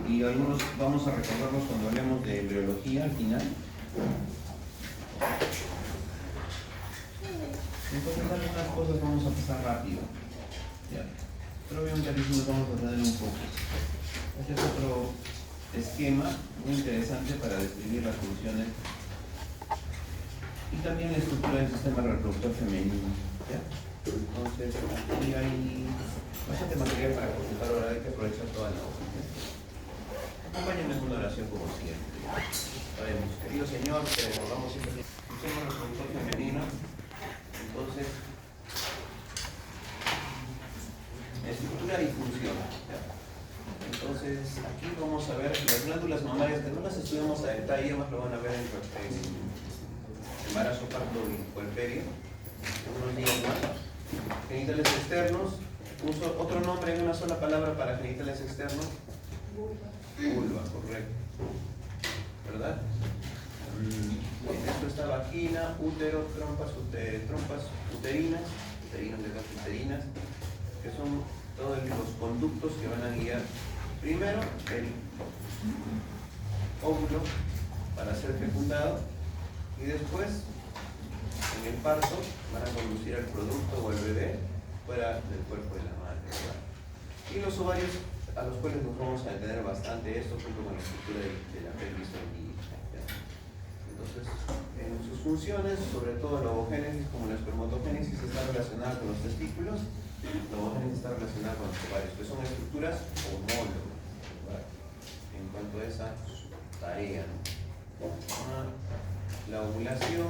y algunos vamos a recordarlos cuando hablemos de embriología al final. Entonces algunas cosas vamos a pasar rápido, ¿ya? Pero obviamente aquí sí nos vamos a detener un poco. Este es otro esquema muy interesante para describir las funciones y también la estructura del sistema reproductor femenino, ¿ya? Entonces aquí hay bastante material para consultar ahora, hay que aprovechar toda la hoja, ¿ya? Acompáñenme con una oración como siempre. Sabemos, querido Señor, que recordamos siempre el sistema reproductor femenino. Entonces, estructura y función, ¿ya? Entonces, aquí vamos a ver las glándulas mamarias, que no las estudiamos a detalle, más lo van a ver en embarazo, parto y puerperio, unos días más. Genitales externos, uso otro nombre en una sola palabra para genitales externos. Vulva, correcto. ¿Verdad? Esto está vagina, útero, trompas uterinas, uterinas, que son todos los conductos que van a guiar primero el óvulo para ser fecundado y después en el parto van a conducir al producto o al bebé fuera del cuerpo de la madre, ¿verdad? Y los ovarios, a los cuales nos vamos a detener bastante, esto junto con la estructura de la pelvis femenina, ¿ya? Entonces, en sus funciones, sobre todo la ovogénesis como la espermatogénesis está relacionada con los testículos, la ovogénesis está relacionada con los ovarios, que son estructuras homólogas, ¿verdad? En cuanto a esa tarea, ¿no? La ovulación,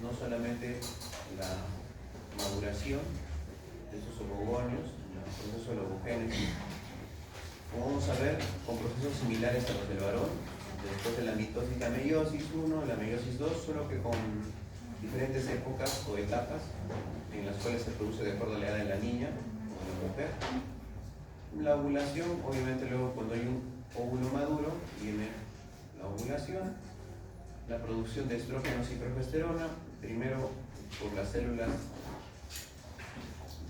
no solamente la maduración de esos ovogonios, el proceso de la ovogénesis, como vamos a ver, con procesos similares a los del varón, después de la mitosis, la meiosis 1, la meiosis 2, solo que con diferentes épocas o etapas en las cuales se produce de acuerdo a la edad de la niña o de la mujer. La ovulación, obviamente luego cuando hay un óvulo maduro, viene la ovulación, la producción de estrógenos y progesterona, primero por las células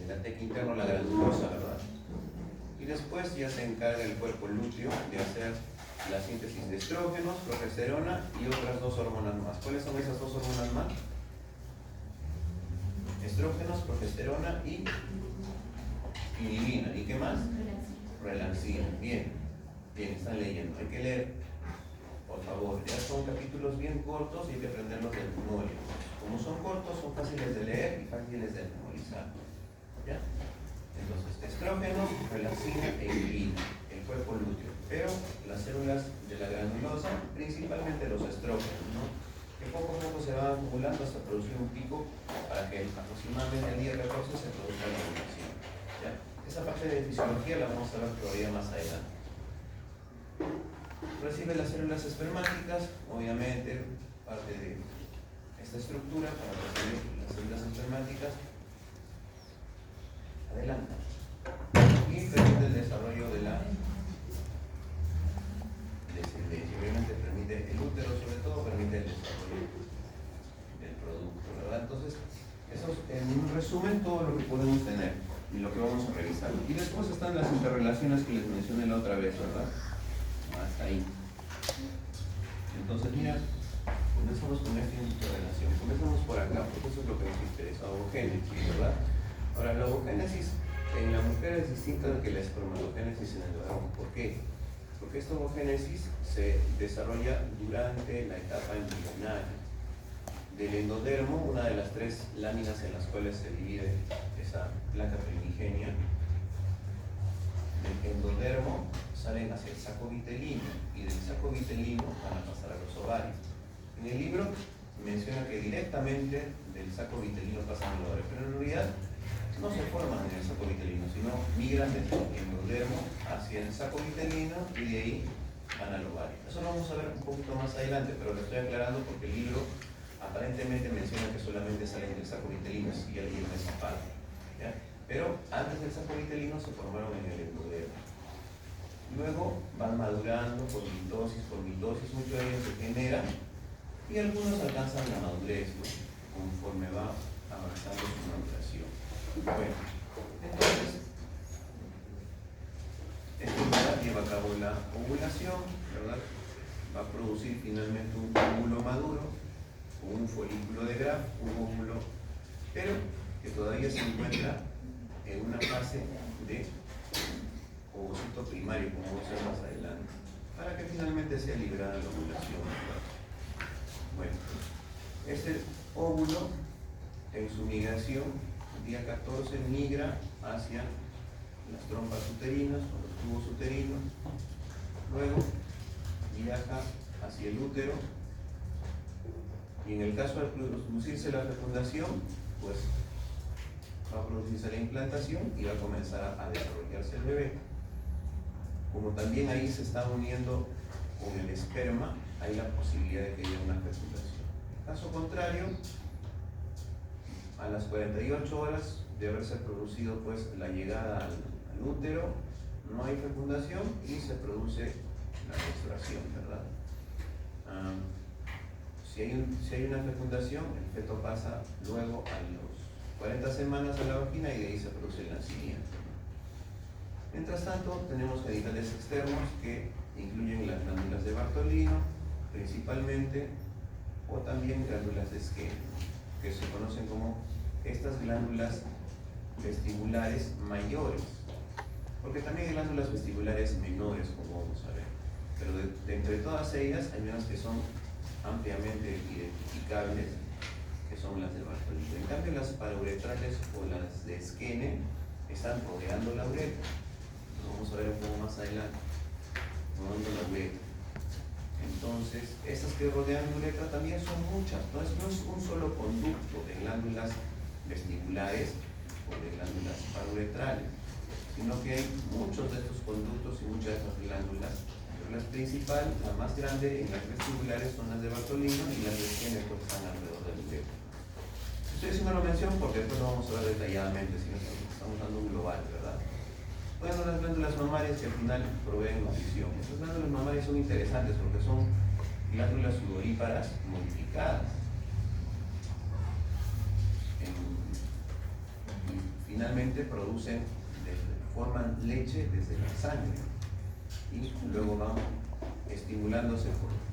de la teca interna, la granulosa, ¿verdad? Y después ya se encarga el cuerpo lúteo de hacer la síntesis de estrógenos, progesterona y otras dos hormonas más. ¿Cuáles son esas dos hormonas más? Estrógenos, progesterona y inhibina. ¿Y qué más? Relaxina. Bien, están leyendo. Hay que leer, por favor. Ya son capítulos bien cortos y hay que aprenderlos de memoria. Como son cortos, son fáciles de leer y fáciles de memorizar, ¿ya? Entonces, estrógenos, relaxina e inhibina, el cuerpo lúteo. Pero las células de la granulosa, principalmente los estrógenos, ¿no? Que poco a poco se van acumulando hasta producir un pico para que aproximadamente el día 14 se produzca la ovulación, ¿ya? Esa parte de fisiología la vamos a ver todavía más adelante. Recibe las células espermáticas, obviamente parte de esta estructura para recibir las células espermáticas. Adelante. Y permite el desarrollo de la descendencia. Obviamente permite el útero, sobre todo permite el desarrollo del producto, ¿verdad? Entonces, eso es en un resumen todo lo que podemos tener y lo que vamos a revisar. Y después están las interrelaciones que les mencioné la otra vez, ¿verdad? Hasta ahí. Entonces, mira, comenzamos con esta interrelación. Comenzamos por acá, porque eso es lo que nos interesa, ovogénesis, ¿verdad? Ahora, la ovogénesis en la mujer es distinta que la espermatogénesis en el varón. ¿Por qué? Porque esta ovogénesis se desarrolla durante la etapa embrionaria. Del endodermo, una de las tres láminas en las cuales se divide esa placa primigenia, del endodermo salen hacia el saco vitelino y del saco vitelino van a pasar a los ovarios. En el libro menciona que directamente del saco vitelino pasan a los ovarios, pero en realidad no se forman en el saco vitelino, sino migran desde el endodermo hacia el saco vitelino y de ahí van al ovario. Eso lo vamos a ver un poquito más adelante, pero lo estoy aclarando porque el libro aparentemente menciona que solamente salen del saco vitelino, si ya leyeron esa parte, ¿ya? Pero antes del saco vitelino se formaron en el endodermo. Luego van madurando por mitosis, muchos de ellos se generan y algunos alcanzan la madurez, ¿no? Conforme va avanzando su maduración. Bueno, entonces, lleva a cabo la ovulación, ¿verdad? Va a producir finalmente un óvulo maduro o un folículo de Graf, un óvulo, pero que todavía se encuentra en una fase de ovocito primario, como vamos a ver más adelante, para que finalmente sea liberada la ovulación, ¿verdad? Bueno, este óvulo en su migración, el día 14, migra hacia las trompas uterinas o los tubos uterinos, luego viaja hacia el útero y en el caso de producirse la fecundación, pues va a producirse la implantación y va a comenzar a desarrollarse el bebé. Como también ahí se está uniendo con el esperma, hay la posibilidad de que haya una fecundación. Caso contrario, a las 48 horas de haberse producido pues la llegada al útero, no hay fecundación y se produce la menstruación, ¿verdad? Si hay una fecundación, el feto pasa luego a los 40 semanas a la vagina y de ahí se produce el nacimiento. Mientras tanto, tenemos genitales externos que incluyen las glándulas de Bartolino, principalmente, o también glándulas de Skene, que se conocen como estas glándulas vestibulares mayores, porque también hay glándulas vestibulares menores, como vamos a ver, pero de entre todas ellas hay unas que son ampliamente identificables, que son las de Bartolino. En cambio, las parauretrales o las de Skene están rodeando la uretra. Lo vamos a ver un poco más adelante, rodeando la uretra. Entonces, estas que rodean la uretra también son muchas, no es un solo conducto de glándulas vestibulares o de glándulas parauretrales, sino que hay muchos de estos conductos y muchas de estas glándulas. Pero las principales, la más grande en las vestibulares son las de Bartolino y las de Skene pues están alrededor del uretro. Estoy haciendo la mención porque después lo vamos a ver detalladamente, si no estamos dando un global, ¿verdad? Bueno, las glándulas mamarias que al final proveen nutrición. Estas glándulas mamarias son interesantes porque son glándulas sudoríparas modificadas. Y finalmente forman leche desde la sangre y luego van estimulándose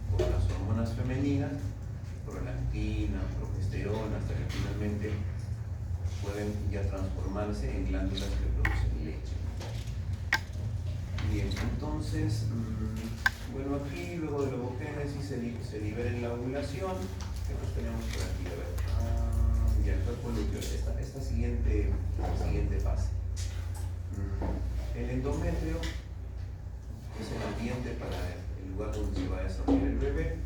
por las hormonas femeninas, prolactina, progesterona, hasta que finalmente pueden ya transformarse en glándulas que producen leche. Bien, entonces, bueno, aquí luego de la ovogénesis se libera en la ovulación. ¿Qué más tenemos por aquí? A ver, ya el cuerpo lúteo, esta siguiente fase. El endometrio es el ambiente para el lugar donde se va a desarrollar el bebé.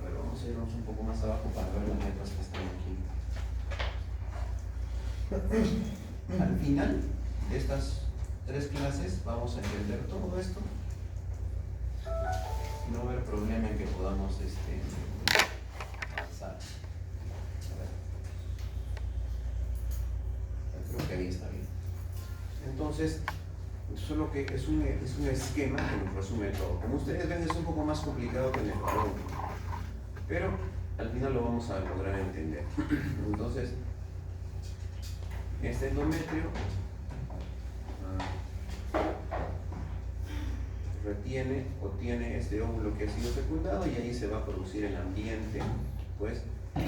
A ver, vamos a irnos un poco más abajo para ver las letras que están aquí. Al final de estas 3 clases vamos a entender todo esto. No va a haber problema en que podamos avanzar. A ver. Creo que ahí está bien. Entonces, solo que es un esquema que nos resume todo. Como ustedes ven, es un poco más complicado que en el varón, pero al final lo vamos a lograr entender. Entonces, este endometrio retiene o tiene este óvulo que ha sido fecundado y ahí se va a producir el ambiente pues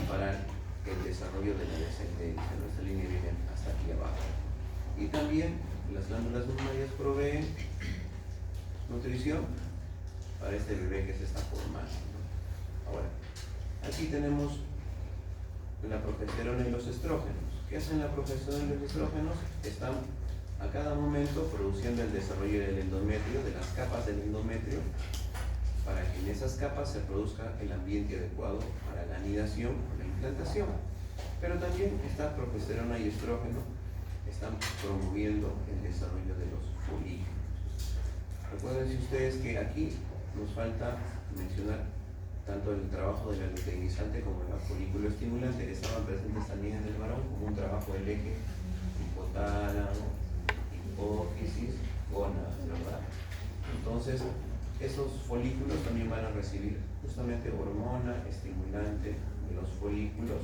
para el desarrollo de la descendencia. Nuestra línea viene hasta aquí abajo. Y también las glándulas mamarias proveen nutrición para este bebé que se está formando. Ahora, aquí tenemos la progesterona y los estrógenos. ¿Qué hacen la progesterona y los estrógenos? Están a cada momento produciendo el desarrollo del endometrio, de las capas del endometrio, para que en esas capas se produzca el ambiente adecuado para la anidación o la implantación. Pero también esta progesterona y estrógeno están promoviendo el desarrollo de los folículos. Recuerden ustedes que aquí nos falta mencionar tanto el trabajo de la luteinizante como el folículo estimulante, que estaban presentes también en el varón como un trabajo del eje hipotálamo, hipófisis, gónadas, ¿verdad? Entonces, esos folículos también van a recibir justamente hormona estimulante de los folículos,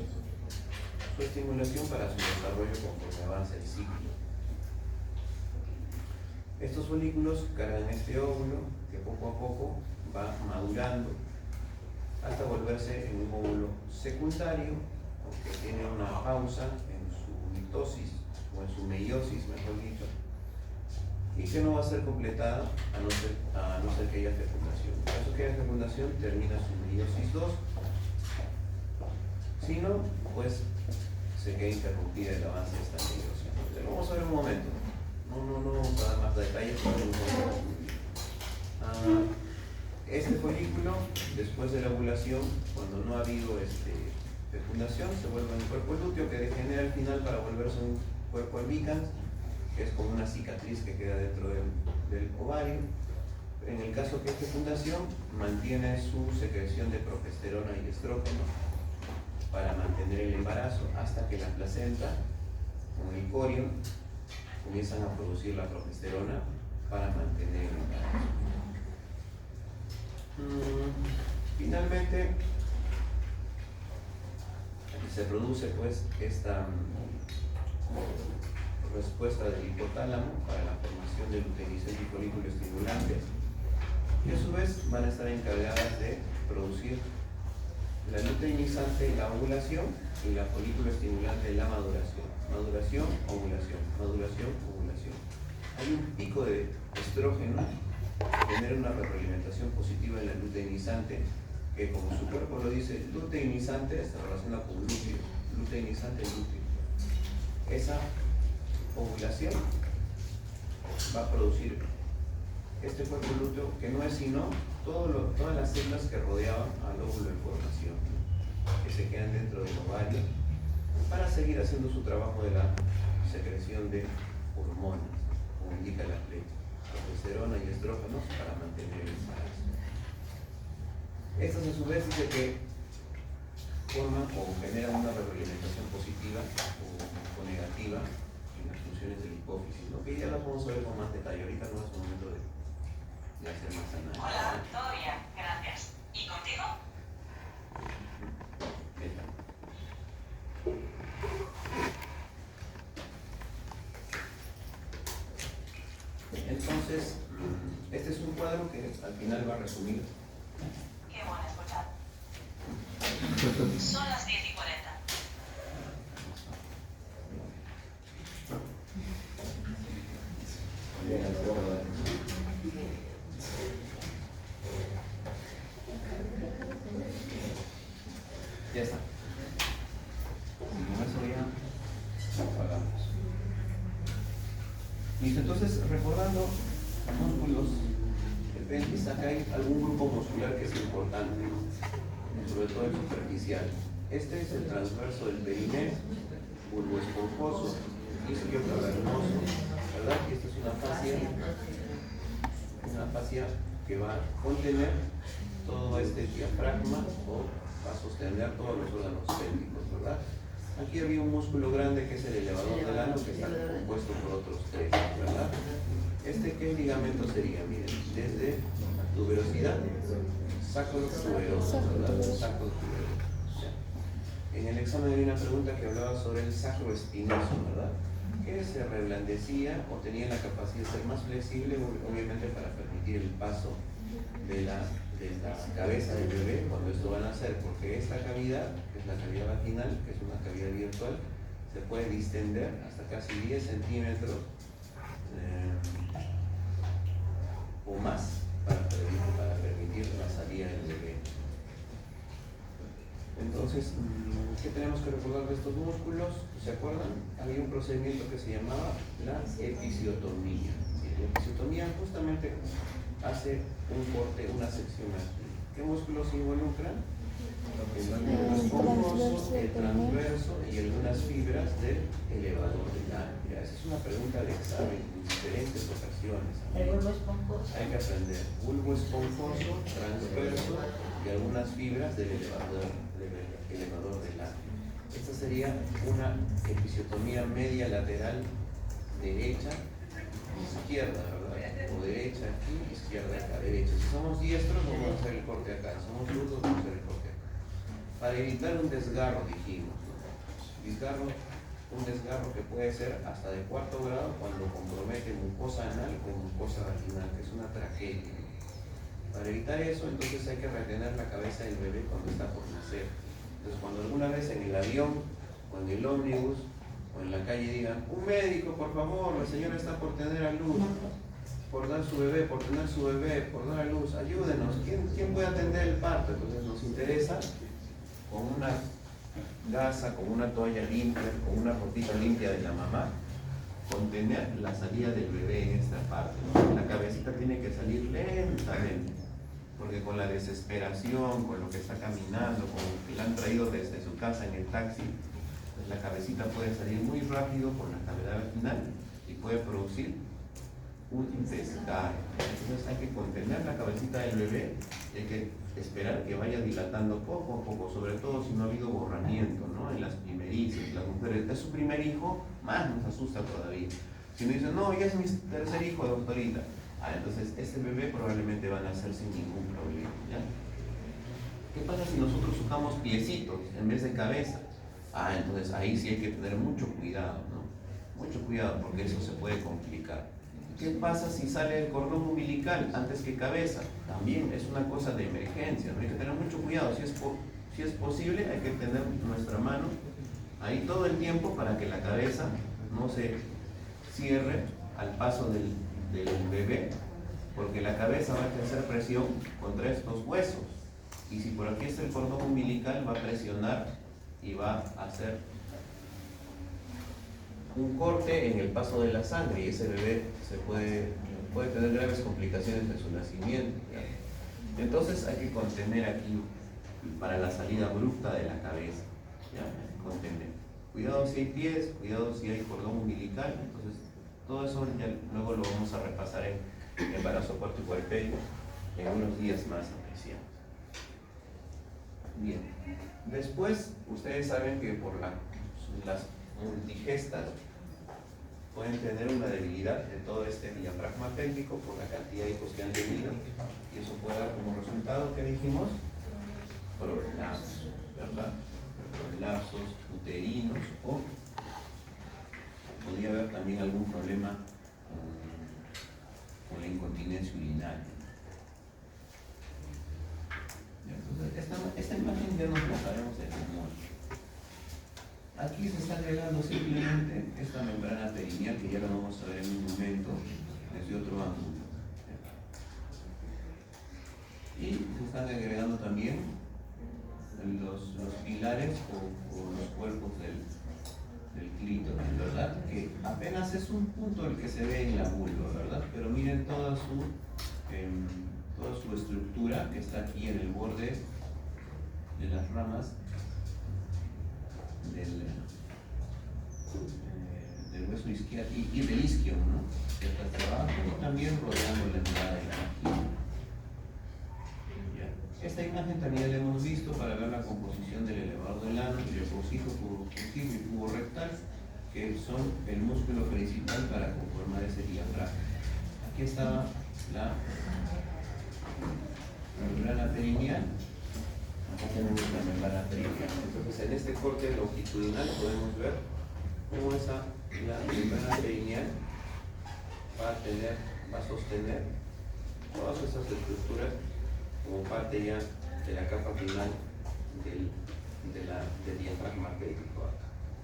su estimulación para su desarrollo conforme avanza el ciclo. Estos folículos cargan este óvulo que poco a poco va madurando hasta volverse en un óvulo secundario, que tiene una pausa en su mitosis o en su meiosis, mejor dicho, y que no va a ser completada a no ser que haya fecundación. En caso que haya fecundación, termina su meiosis 2. Si no, pues se queda interrumpida el avance de esta meiosis. Lo vamos a ver un momento. No vamos a dar más detalles para un momento. Este folículo, después de la ovulación, cuando no ha habido fecundación, se vuelve un cuerpo lúteo que degenera al final para volverse un cuerpo albicans, que es como una cicatriz que queda dentro del ovario. En el caso que es fecundación, mantiene su secreción de progesterona y estrógeno para mantener el embarazo hasta que la placenta con el corion comienzan a producir la progesterona para mantener el embarazo. Finalmente, aquí se produce pues esta respuesta del hipotálamo para la formación de luteinicente y folículo estimulante, y a su vez van a estar encargadas de producir la luteinizante en la ovulación y la folículo estimulante en la maduración. Maduración, ovulación, maduración, ovulación. Hay un pico de estrógeno que genera una retroalimentación positiva en la luteinizante, que como su cuerpo lo dice, luteinizante se relaciona con lúteo, luteinizante lúteo. Esa ovulación va a producir este cuerpo lúteo, que no es sino todas las células que rodeaban al óvulo en formación, que se quedan dentro del ovario para seguir haciendo su trabajo de la secreción de hormonas, como indica la ley, progesterona y estrógenos para mantener el embarazo. Estas a su vez dice que forman o generan una retroalimentación positiva o negativa en las funciones de la hipófisis, ¿no? Que ya las vamos a ver con más detalle. Ahorita no es momento de hacer más análisis. Hola, todo bien, gracias. ¿Y contigo? Beta. Entonces, este es un cuadro que al final va a resumir. Qué bueno escuchar. Son las 10:40. Ya está. Y con eso ya apagamos. Listo, entonces recordando músculos del pelvis, acá hay algún grupo muscular que es importante, sobre todo el superficial. Este es el transverso del perineo, bulbo esponjoso, isquio cavernoso, ¿verdad? Y esta es una fascia que va a contener todo este diafragma o va a sostener todos los órganos pélvicos, ¿verdad? Aquí había un músculo grande que es el elevador del ano, que está compuesto por otros tres, ¿verdad? ¿Qué ligamento sería? Miren, desde tuberosidad, sacro-tuberoso, ¿verdad? Sacro-tuberoso. En el examen había una pregunta que hablaba sobre el sacroespinoso, ¿verdad? Que se reblandecía o tenía la capacidad de ser más flexible, obviamente para permitir el paso de la cabeza del bebé cuando esto va a nacer, porque esta cavidad, que es la cavidad vaginal, que es una cavidad virtual, se puede distender hasta casi 10 centímetros o más para permitir la salida del bebé. Entonces, ¿qué tenemos que recordar de estos músculos? ¿Se acuerdan? Había un procedimiento que se llamaba la episiotomía. La episiotomía justamente hace un corte, una sección aquí. ¿Qué músculos se involucran? El esponjoso, el transverso y algunas fibras del elevador del ano. Esa es una pregunta de examen en diferentes ocasiones. El bulbo esponjoso. Hay que aprender bulbo esponjoso, transverso y algunas fibras del elevador del ano. Esta sería una episiotomía media lateral derecha, izquierda, ¿verdad? O derecha aquí, izquierda acá, derecha. Si somos diestros, vamos a hacer el corte acá. Si somos zurdos, vamos a hacer el corte acá. Para evitar un desgarro, dijimos, ¿no? Desgarro un desgarro que puede ser hasta de 4º grado cuando compromete mucosa anal o mucosa vaginal, que es una tragedia. Para evitar eso, entonces hay que retener la cabeza del bebé cuando está por nacer. Entonces, cuando alguna vez en el avión o en el ómnibus o en la calle digan, un médico, por favor, la señora está por tener a luz, por dar su bebé, por tener su bebé, por dar a luz, ayúdenos, ¿quién puede atender el parto? Entonces nos interesa con una gasa, con una toalla limpia, con una ropita limpia de la mamá, contener la salida del bebé en esta parte, ¿no? La cabecita tiene que salir lentamente, porque con la desesperación, con lo que está caminando, con lo que la han traído desde su casa en el taxi, pues la cabecita puede salir muy rápido por la cavidad vaginal y puede producir un cesárea. Entonces hay que contener la cabecita del bebé y hay que esperar que vaya dilatando poco a poco, sobre todo si no ha habido borramiento, ¿no? En las primerizas, las mujeres, es su primer hijo, más nos asusta todavía. Si me dicen, no, ya es mi tercer hijo, doctorita, entonces ese bebé probablemente va a nacer sin ningún problema, ¿ya? ¿Qué pasa si nosotros usamos piecitos en vez de cabeza? Entonces ahí sí hay que tener mucho cuidado, ¿no? Mucho cuidado, porque eso se puede complicar. ¿Qué pasa si sale el cordón umbilical antes que cabeza? También es una cosa de emergencia, ¿no? Hay que tener mucho cuidado. Si es posible, hay que tener nuestra mano ahí todo el tiempo para que la cabeza no se cierre al paso del bebé, porque la cabeza va a ejercer presión contra estos huesos. Y si por aquí está el cordón umbilical, va a presionar y va a hacer un corte en el paso de la sangre y ese bebé puede tener graves complicaciones de su nacimiento, ¿ya? Entonces hay que contener aquí para la salida abrupta de la cabeza, ¿ya? Contener. Cuidado si hay pies, cuidado si hay cordón umbilical. Entonces todo eso ya luego lo vamos a repasar en embarazo puerto y puerperio en unos días más apreciados. Bien, después ustedes saben que por las multigestas pueden tener una debilidad de todo este diafragma pélvico por la cantidad de hijos que han tenido, y eso puede dar como resultado, ¿qué dijimos? Prolapsos, ¿verdad? Prolapsos uterinos, o podría haber también algún problema con la incontinencia urinaria. Entonces, esta imagen ya nos la sabemos de memoria. Aquí se está agregando simplemente esta membrana perineal, que ya la vamos a ver en un momento desde otro ángulo. Y se están agregando también los pilares o los cuerpos del clítoris, ¿verdad? Que apenas es un punto el que se ve en la vulva, ¿verdad? Pero miren toda su estructura que está aquí en el borde de las ramas del hueso isquial y del isquio, ¿no? Que está hacia abajo y también rodeando la entrada de la vagina. Esta imagen también la hemos visto para ver la composición del elevador del ano, iliococcígeo, cubo occipital y cubo rectal, que son el músculo principal para conformar ese diafragma. Aquí está la membrana perineal. Acá tenemos la membrana perineal. Entonces, en este corte longitudinal podemos ver cómo la membrana perineal va a sostener todas esas estructuras como parte ya de la capa final del diafragma pélvico.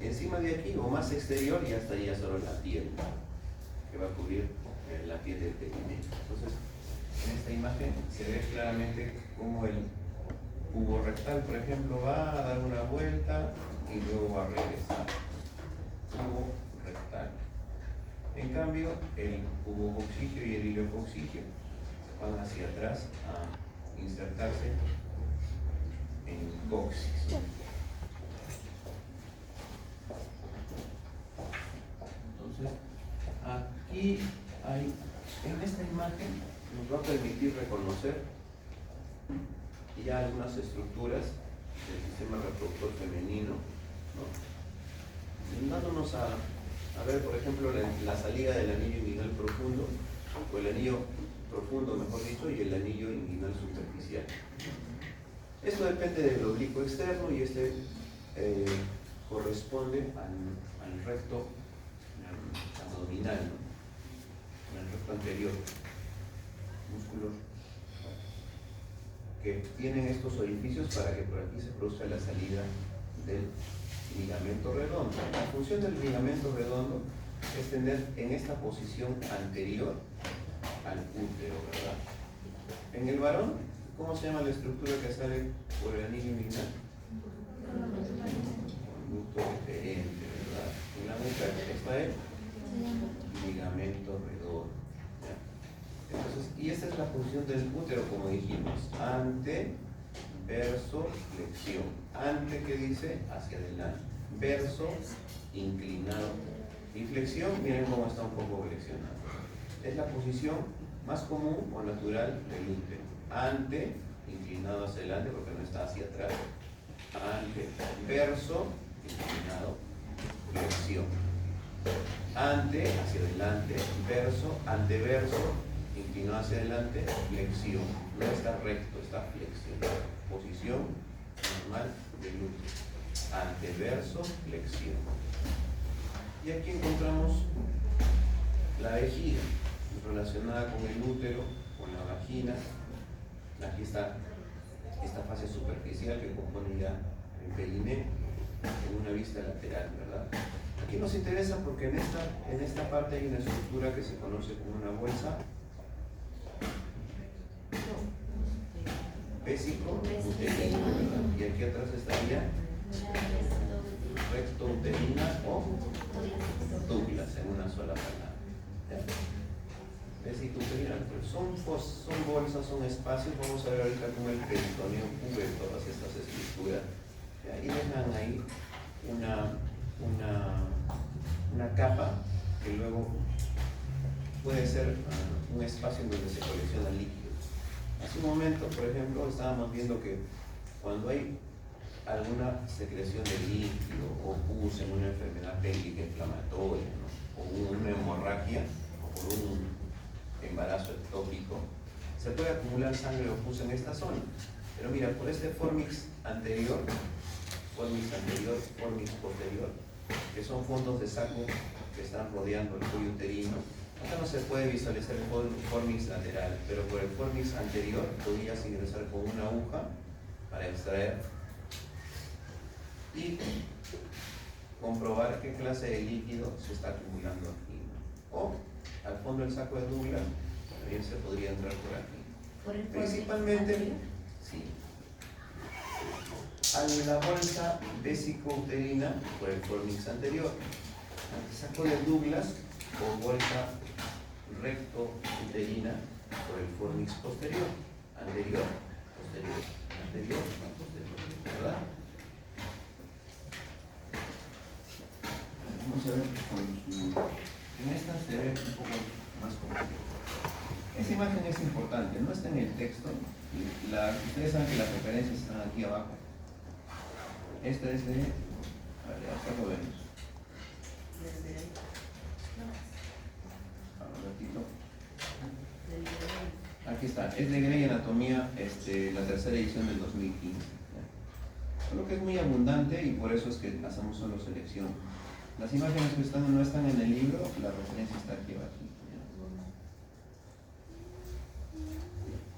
Encima de aquí, o más exterior, ya estaría solo la piel, que va a cubrir la piel del perineo. Entonces, en esta imagen se ve claramente cómo el cubo rectal, por ejemplo, va a dar una vuelta y luego va a regresar. Cubo rectal. En cambio, el cubo coccígeo y el iliococcígeo van hacia atrás a insertarse en coxis. Entonces, aquí en esta imagen nos va a permitir reconocer ya algunas estructuras del sistema reproductor femenino, ¿no? Dándonos a ver, por ejemplo, la salida del anillo inguinal profundo, o el anillo profundo, mejor dicho, y el anillo inguinal superficial. Esto depende del oblicuo externo y este corresponde al recto abdominal, ¿no? Al recto anterior, músculos que tienen estos orificios para que por aquí se produzca la salida del ligamento redondo. La función del ligamento redondo es tener en esta posición anterior al útero, ¿verdad? En el varón, ¿cómo se llama la estructura que sale por el anillo inguinal? Conducto deferente, ¿verdad? En la mujer está el ligamento redondo. ¿Ya? Entonces, y esta es la función del útero, como dijimos, ante, verso, flexión. Ante, ¿qué dice? Hacia adelante. Verso, inclinado. Y flexión, miren cómo está un poco flexionado. Es la posición más común o natural del útero. Ante, inclinado hacia adelante porque no está hacia atrás. Ante, verso, inclinado, flexión. Ante, hacia adelante, verso, anteverso, inclinado hacia adelante, flexión. No está recto, está flexionado. Posición normal del útero. Anteverso, flexión. Y aquí encontramos la vejiga relacionada con el útero, con la vagina. Aquí está esta fase superficial que compone ya el periné en una vista lateral, ¿verdad? Aquí nos interesa porque en esta parte hay una estructura que se conoce como una bolsa vésico-uterina, ¿verdad? Y aquí atrás estaría recto uterina o Douglas en una sola palabra. Vésico-uterina, son bolsas, son espacios. Vamos a ver ahorita cómo el peritoneo cubre todas estas estructuras. Y dejan ahí una capa que luego puede ser un espacio en donde se colecciona líquidos. Hace un momento, por ejemplo, estábamos viendo que cuando hay alguna secreción de líquido o pus en una enfermedad pélvica inflamatoria, ¿no? O una hemorragia o por un embarazo ectópico, se puede acumular sangre o pus en esta zona. Pero mira, por este formix anterior, formix posterior, que son fondos de saco que están rodeando el cuello uterino, acá no se puede visualizar el formix lateral, pero por el formix anterior podrías ingresar con una aguja para extraer y comprobar qué clase de líquido se está acumulando aquí, ¿no? O al fondo del saco de Douglas también se podría entrar por aquí. ¿Por el Principalmente, sí, a la bolsa vésico-uterina por el formix anterior, saco de Douglas o bolsa recto-uterina por el formix posterior, anterior, posterior, anterior, posterior, ¿verdad? Vamos a ver en esta se ve un poco más complicado. Esa imagen es importante, no está en el texto. Ustedes saben que las referencias están aquí abajo. Esta es de... A ver, acá lo vemos. Un ratito. Aquí está, es de Grey Anatomía, la tercera edición del 2015. Solo que es muy abundante y por eso es que hacemos solo selección. Las imágenes que no están en el libro, la referencia está aquí abajo.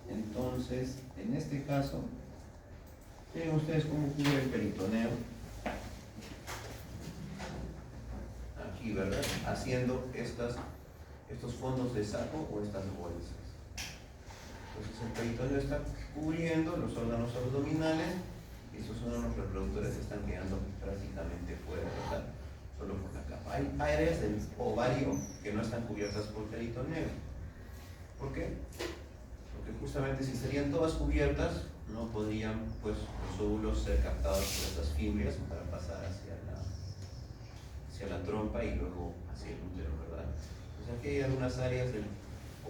Entonces, en este caso, miren ustedes cómo cubre el peritoneo. Aquí, ¿verdad? Haciendo estos fondos de saco o estas bolsas. Entonces el peritoneo está cubriendo los órganos abdominales y esos órganos reproductores están quedando prácticamente fuera, ¿verdad? Solo por la capa. Hay áreas del ovario que no están cubiertas por peritoneo. ¿Por qué? Porque justamente si estarían todas cubiertas, no podrían pues los óvulos ser captados por estas fimbrias para pasar hacia la trompa y luego hacia el útero, ¿verdad? Pues aquí hay algunas áreas del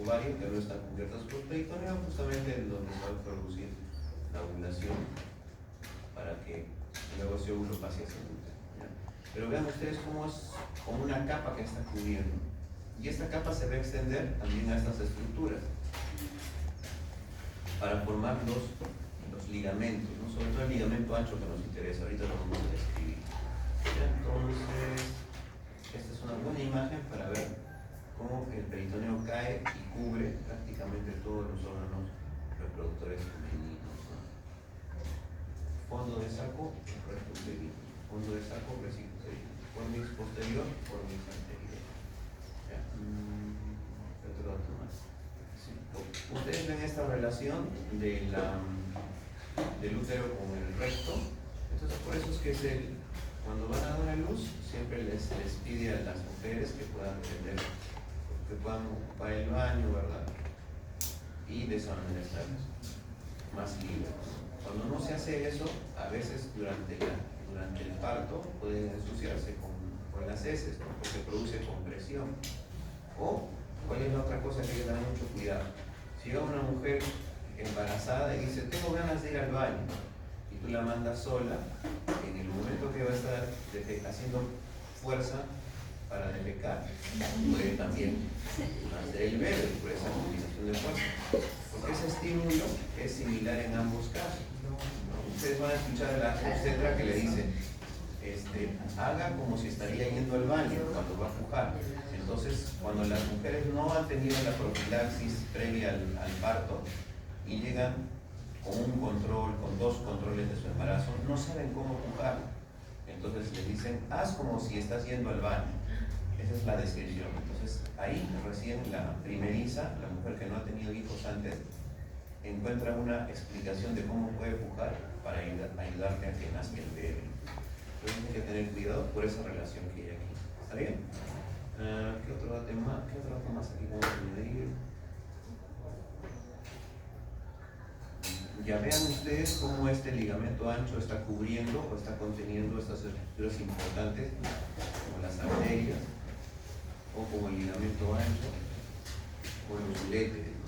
ovario que no están cubiertas por peritoneo, justamente en donde se va a producir la ovulación para que luego ese óvulo pase hacia el útero, ¿ya? Pero vean ustedes cómo es como una capa que está cubriendo, y esta capa se va a extender también a estas estructuras para formar los ligamentos, ¿no? Sobre todo el ligamento ancho que nos interesa, ahorita lo vamos a describir. Entonces, esta es una buena imagen para ver cómo el peritoneo cae y cubre prácticamente todos los órganos reproductores femeninos, ¿no? Fondo de saco, recto uterino. Fondo de saco, recinto uterino. Fornix posterior, fornix anterior. ¿Ya? Otro dato más. Sí. Ustedes ven esta relación del útero con el recto. Entonces, por eso es que cuando van a dar a luz, siempre les pide a las mujeres que puedan ocupar el baño, ¿verdad? Y de esa manera estar más libres. Cuando no se hace eso, a veces durante el parto pueden ensuciarse con las heces, ¿no? Porque produce compresión. O, ¿cuál es la otra cosa que hay que tener mucho cuidado? Si llega una mujer embarazada y dice, tengo ganas de ir al baño, y tú la mandas sola, en el momento que va a estar haciendo fuerza para defecar, puede también hacer el bebé por esa combinación de fuerza. Porque ese estímulo es similar en ambos casos. Ustedes van a escuchar a la obstetra que le dice, haga como si estaría yendo al baño cuando va a pujar. Entonces, cuando las mujeres no han tenido la profilaxis previa al parto y llegan con dos controles de su embarazo, no saben cómo pujar. Entonces les dicen, haz como si estás yendo al baño. Esa es la descripción. Entonces, ahí recién la primeriza, la mujer que no ha tenido hijos antes, encuentra una explicación de cómo puede pujar para ayudarte a que nazca el bebé. Entonces hay que tener cuidado por esa relación que hay aquí. ¿Está bien? ¿Qué otro dato más aquí vamos a añadir? Ya vean ustedes cómo este ligamento ancho está cubriendo o está conteniendo estas estructuras importantes, como las arterias, o como el ligamento ancho, o los uréteres, ¿no?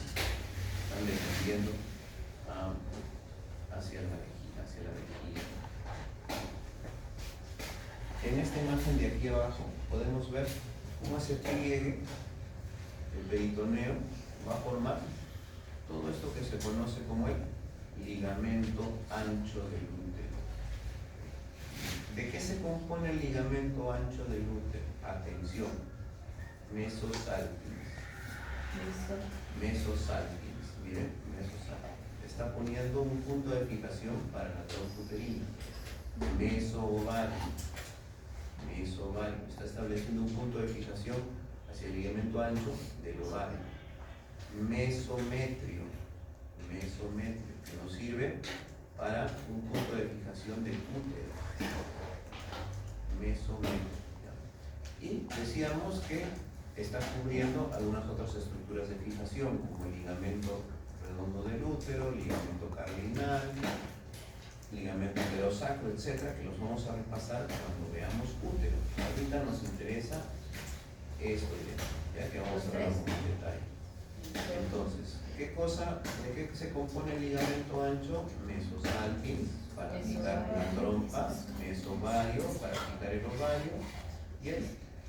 Están descendiendo hacia la vejiga. En esta imagen de aquí abajo podemos ver cómo ese pliegue, el peritoneo, va a formar todo esto que se conoce como el ligamento ancho del útero. ¿De qué se compone el ligamento ancho del útero? Atención, mesosalpinx. Miren, mesosalpinx. Está poniendo un punto de fijación para la trompa uterina. Mesovario. Está estableciendo un punto de fijación hacia el ligamento ancho del ovario. Mesometrio, que nos sirve para un punto de fijación del útero. Mesometrio. Y decíamos que está cubriendo algunas otras estructuras de fijación, como el ligamento redondo del útero, ligamento carlinal, ligamento uterosacro, etcétera, que los vamos a repasar cuando veamos útero. Ahorita nos interesa esto, ya que vamos a ver en detalle. Entonces, ¿de qué se compone el ligamento ancho? Mesosalpinx, para fijar la trompa, mesovario, para fijar el ovario, y el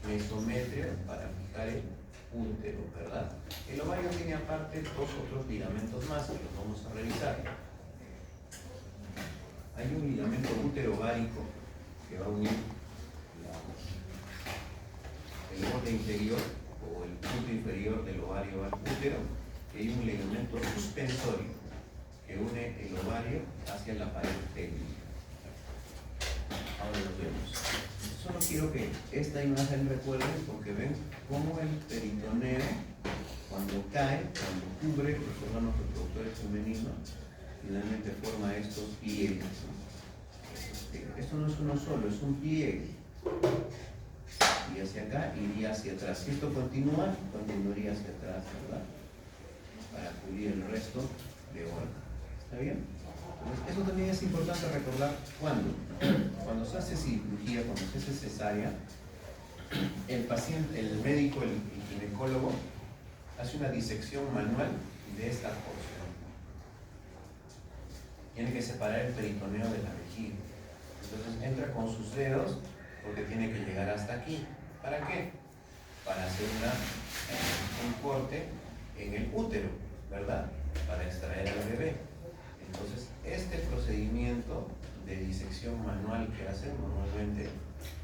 mesometrio, para fijar el útero, ¿verdad? El ovario tiene aparte dos otros ligamentos más que los vamos a revisar. Hay un ligamento útero-ovárico que va a unir el borde interior o el punto inferior del ovario al útero, y hay un ligamento suspensorio que une el ovario hacia la pared pélvica. Ahora lo vemos. Solo quiero que esta imagen recuerden, porque ven cómo el peritoneo, cuando cae, cuando cubre los órganos reproductores femeninos, finalmente forma estos pliegues, ¿no? Esto no es uno solo, es un pliegue. Y hacia acá iría hacia atrás. Si esto continúa, continuaría hacia atrás, ¿verdad? Para cubrir el resto de órganos. ¿Está bien? Entonces, eso también es importante recordar cuando se hace cirugía, cuando se hace cesárea, el paciente, el médico, el ginecólogo, hace una disección manual de esta porción. Tiene que separar el peritoneo de la vejiga. Entonces entra con sus dedos porque tiene que llegar hasta aquí. ¿Para qué? Para hacer un corte en el útero, ¿verdad? Para extraer al bebé. Entonces, este procedimiento de disección manual que hacen normalmente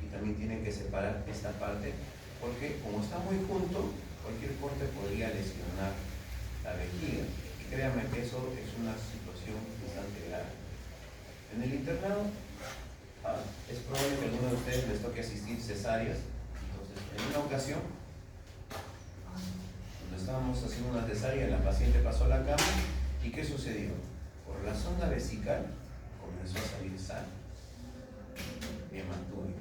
y también tienen que separar esta parte porque como está muy junto, cualquier corte podría lesionar la vejiga. Y créanme que eso es una situación bastante grave. En el internado es probable que a alguno de ustedes les toque asistir cesáreas. Entonces, en una ocasión, cuando estábamos haciendo una cesárea, la paciente pasó a la cama y ¿qué sucedió? Por la sonda vesical comenzó a salir sangre, hematuria.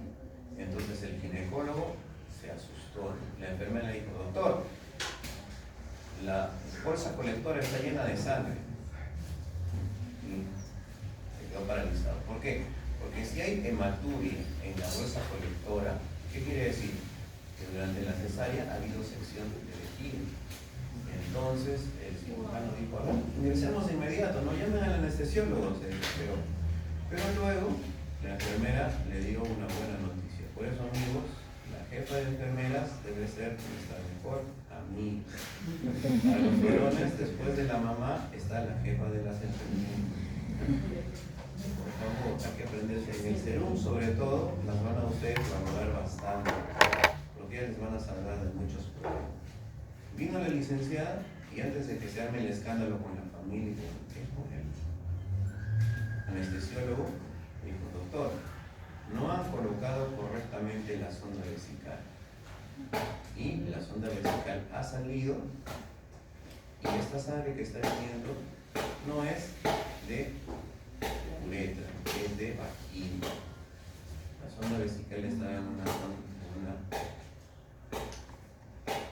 Entonces el ginecólogo se asustó. La enfermera le dijo, doctor, la bolsa colectora está llena de sangre. Y se quedó paralizado. ¿Por qué? Porque si hay hematuria en la bolsa colectora, ¿qué quiere decir? Que durante la cesárea ha habido sección de vejiga. Entonces el cirujano dijo, a ver, ingresemos de inmediato, no llamen al anestesiólogo, se desesperó. Pero luego la enfermera le dio una buena noticia. Por eso, amigos, la jefa de enfermeras debe ser nuestra mejor amiga. A los varones, después de la mamá, está la jefa de las enfermeras. Por favor, hay que aprenderse en el serum, sobre todo, las van a ustedes valorar bastante, porque ellas les van a salvar de muchos problemas. Vino la licenciada y antes de que se arme el escándalo con la familia y con el anestesiólogo, dijo, doctor, no han colocado correctamente la sonda vesical. Y la sonda vesical ha salido y esta sangre que está viniendo no es de uretra, es de vagina. La sonda vesical está en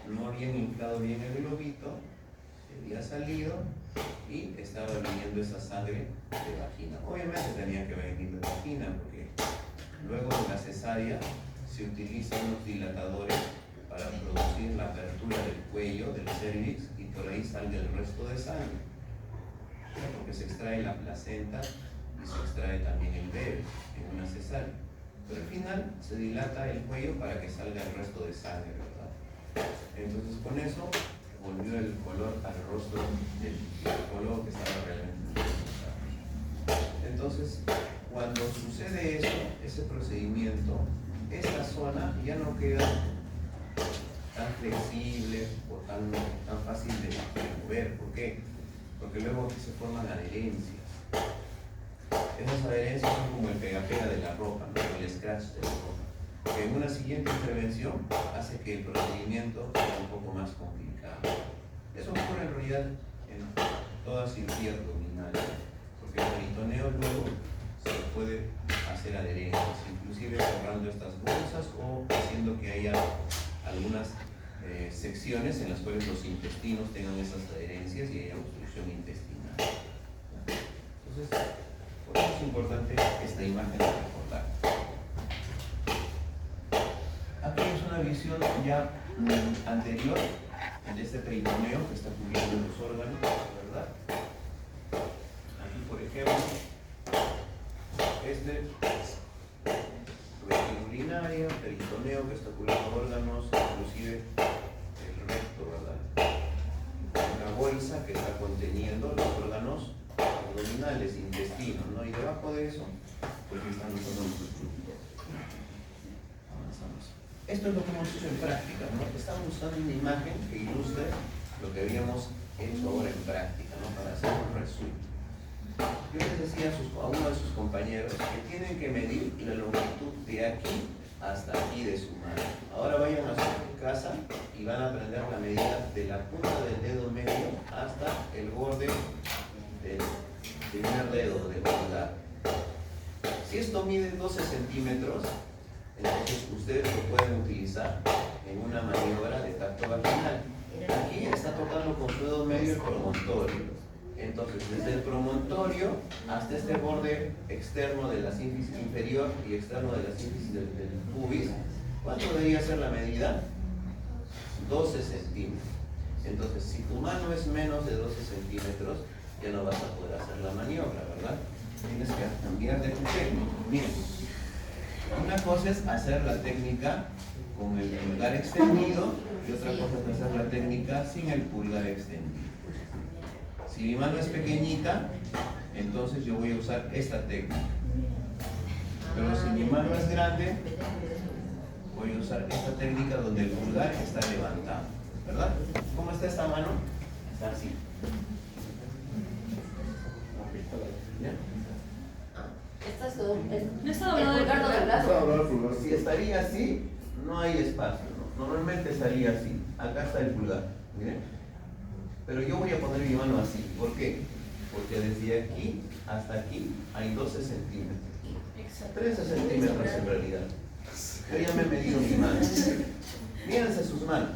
no habían inflado bien el globito, se había salido y estaba viniendo esa sangre de vagina. Obviamente tenía que venir de vagina porque luego de la cesárea se utilizan unos dilatadores para producir la apertura del cuello, del cervix, y por ahí salga el resto de sangre. Porque se extrae la placenta y se extrae también el bebé en una cesárea. Pero al final se dilata el cuello para que salga el resto de sangre, ¿verdad? Entonces con eso volvió el color al rostro del ginecólogo que estaba realmente asustado. Entonces, cuando sucede eso, ese procedimiento, esta zona ya no queda tan flexible o tan fácil de mover. ¿Por qué? Porque luego se forman adherencias. Esas adherencias son como el pega-pega de la ropa, ¿no? El scratch de la ropa, que en una siguiente intervención hace que el procedimiento sea un poco más complicado. Eso ocurre en realidad en toda cirugía abdominal, porque el peritoneo luego se puede hacer adherencias, inclusive cerrando estas bolsas o haciendo que haya algunas secciones en las cuales los intestinos tengan esas adherencias y haya obstrucción intestinal. Entonces, por eso es importante esta imagen de recordar. Aquí es una visión ya anterior de este peritoneo que está cubriendo los órganos, ¿verdad? Aquí, por ejemplo, vejiga urinaria, peritoneo que está cubriendo órganos, inclusive el recto, ¿verdad? Una bolsa que está conteniendo los órganos abdominales, intestinos, ¿no? Y debajo de eso, pues están los órganos. Esto es lo que hemos hecho en práctica, ¿no? Estamos usando una imagen que ilustre lo que habíamos hecho ahora en práctica, ¿no? Para hacer un resumen. Yo les decía a uno de sus compañeros que tienen que medir la longitud de aquí hasta aquí de su mano. Ahora vayan a su casa y van a aprender la medida de la punta del dedo medio hasta el borde del primer dedo del pulgar. Si esto mide 12 centímetros, entonces ustedes lo pueden utilizar en una maniobra de tacto vaginal. Aquí está tocando con su dedo medio el promontorio. Entonces, desde el promontorio hasta este borde externo de la sínfisis inferior y externo de la sínfisis del pubis, ¿cuánto debería ser la medida? 12 centímetros. Entonces, si tu mano es menos de 12 centímetros, ya no vas a poder hacer la maniobra, ¿verdad? Tienes que cambiar de tu técnica. Miren, una cosa es hacer la técnica con el pulgar extendido y otra cosa es hacer la técnica sin el pulgar extendido. Si mi mano es pequeñita, entonces yo voy a usar esta técnica. Pero si mi mano es grande, voy a usar esta técnica donde el pulgar está levantado, ¿verdad? ¿Cómo está esta mano? Está así. ¿Ya? No está doblado el cardo del brazo. Si estaría así, no hay espacio, ¿no? Normalmente estaría así. Acá está el pulgar, miren. Pero yo voy a poner mi mano así. ¿Por qué? Porque desde aquí hasta aquí hay 12 centímetros. 13 centímetros en realidad. Yo ya me he medido mi mano. Mírense sus manos.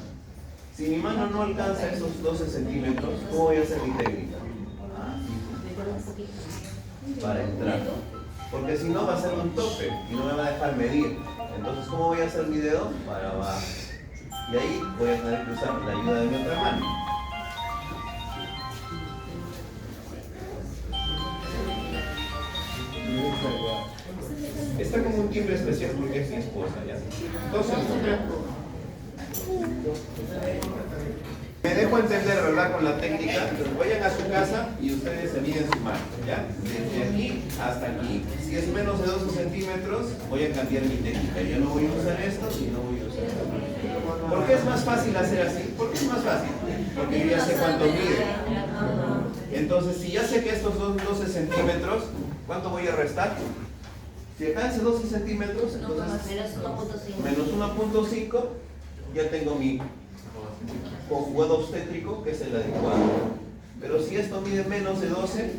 Si mi mano no alcanza esos 12 centímetros, ¿cómo voy a hacer mi técnica? Para entrar. Porque si no va a ser un tope y no me va a dejar medir. Entonces, ¿cómo voy a hacer mi dedo? Para abajo. Y ahí voy a tener que usar la ayuda de mi otra mano. Está como un timbre especial porque es mi esposa, ¿ya? Entonces, me dejo entender, ¿verdad? Con la técnica. Entonces, vayan a su casa y ustedes se miden su mano, ¿ya? Desde aquí hasta aquí. Si es menos de 12 centímetros, voy a cambiar mi técnica. Yo no voy a usar esto y no voy a usar esto. ¿Por qué es más fácil hacer así? ¿Por qué es más fácil? Porque yo ya sé cuánto mide. Entonces, si ya sé que estos son 12 centímetros, ¿cuánto voy a restar? Si acá hace 12 centímetros, entonces menos 1.5, ya tengo mi conjugado obstétrico, que es el adecuado. Pero si esto mide menos de 12,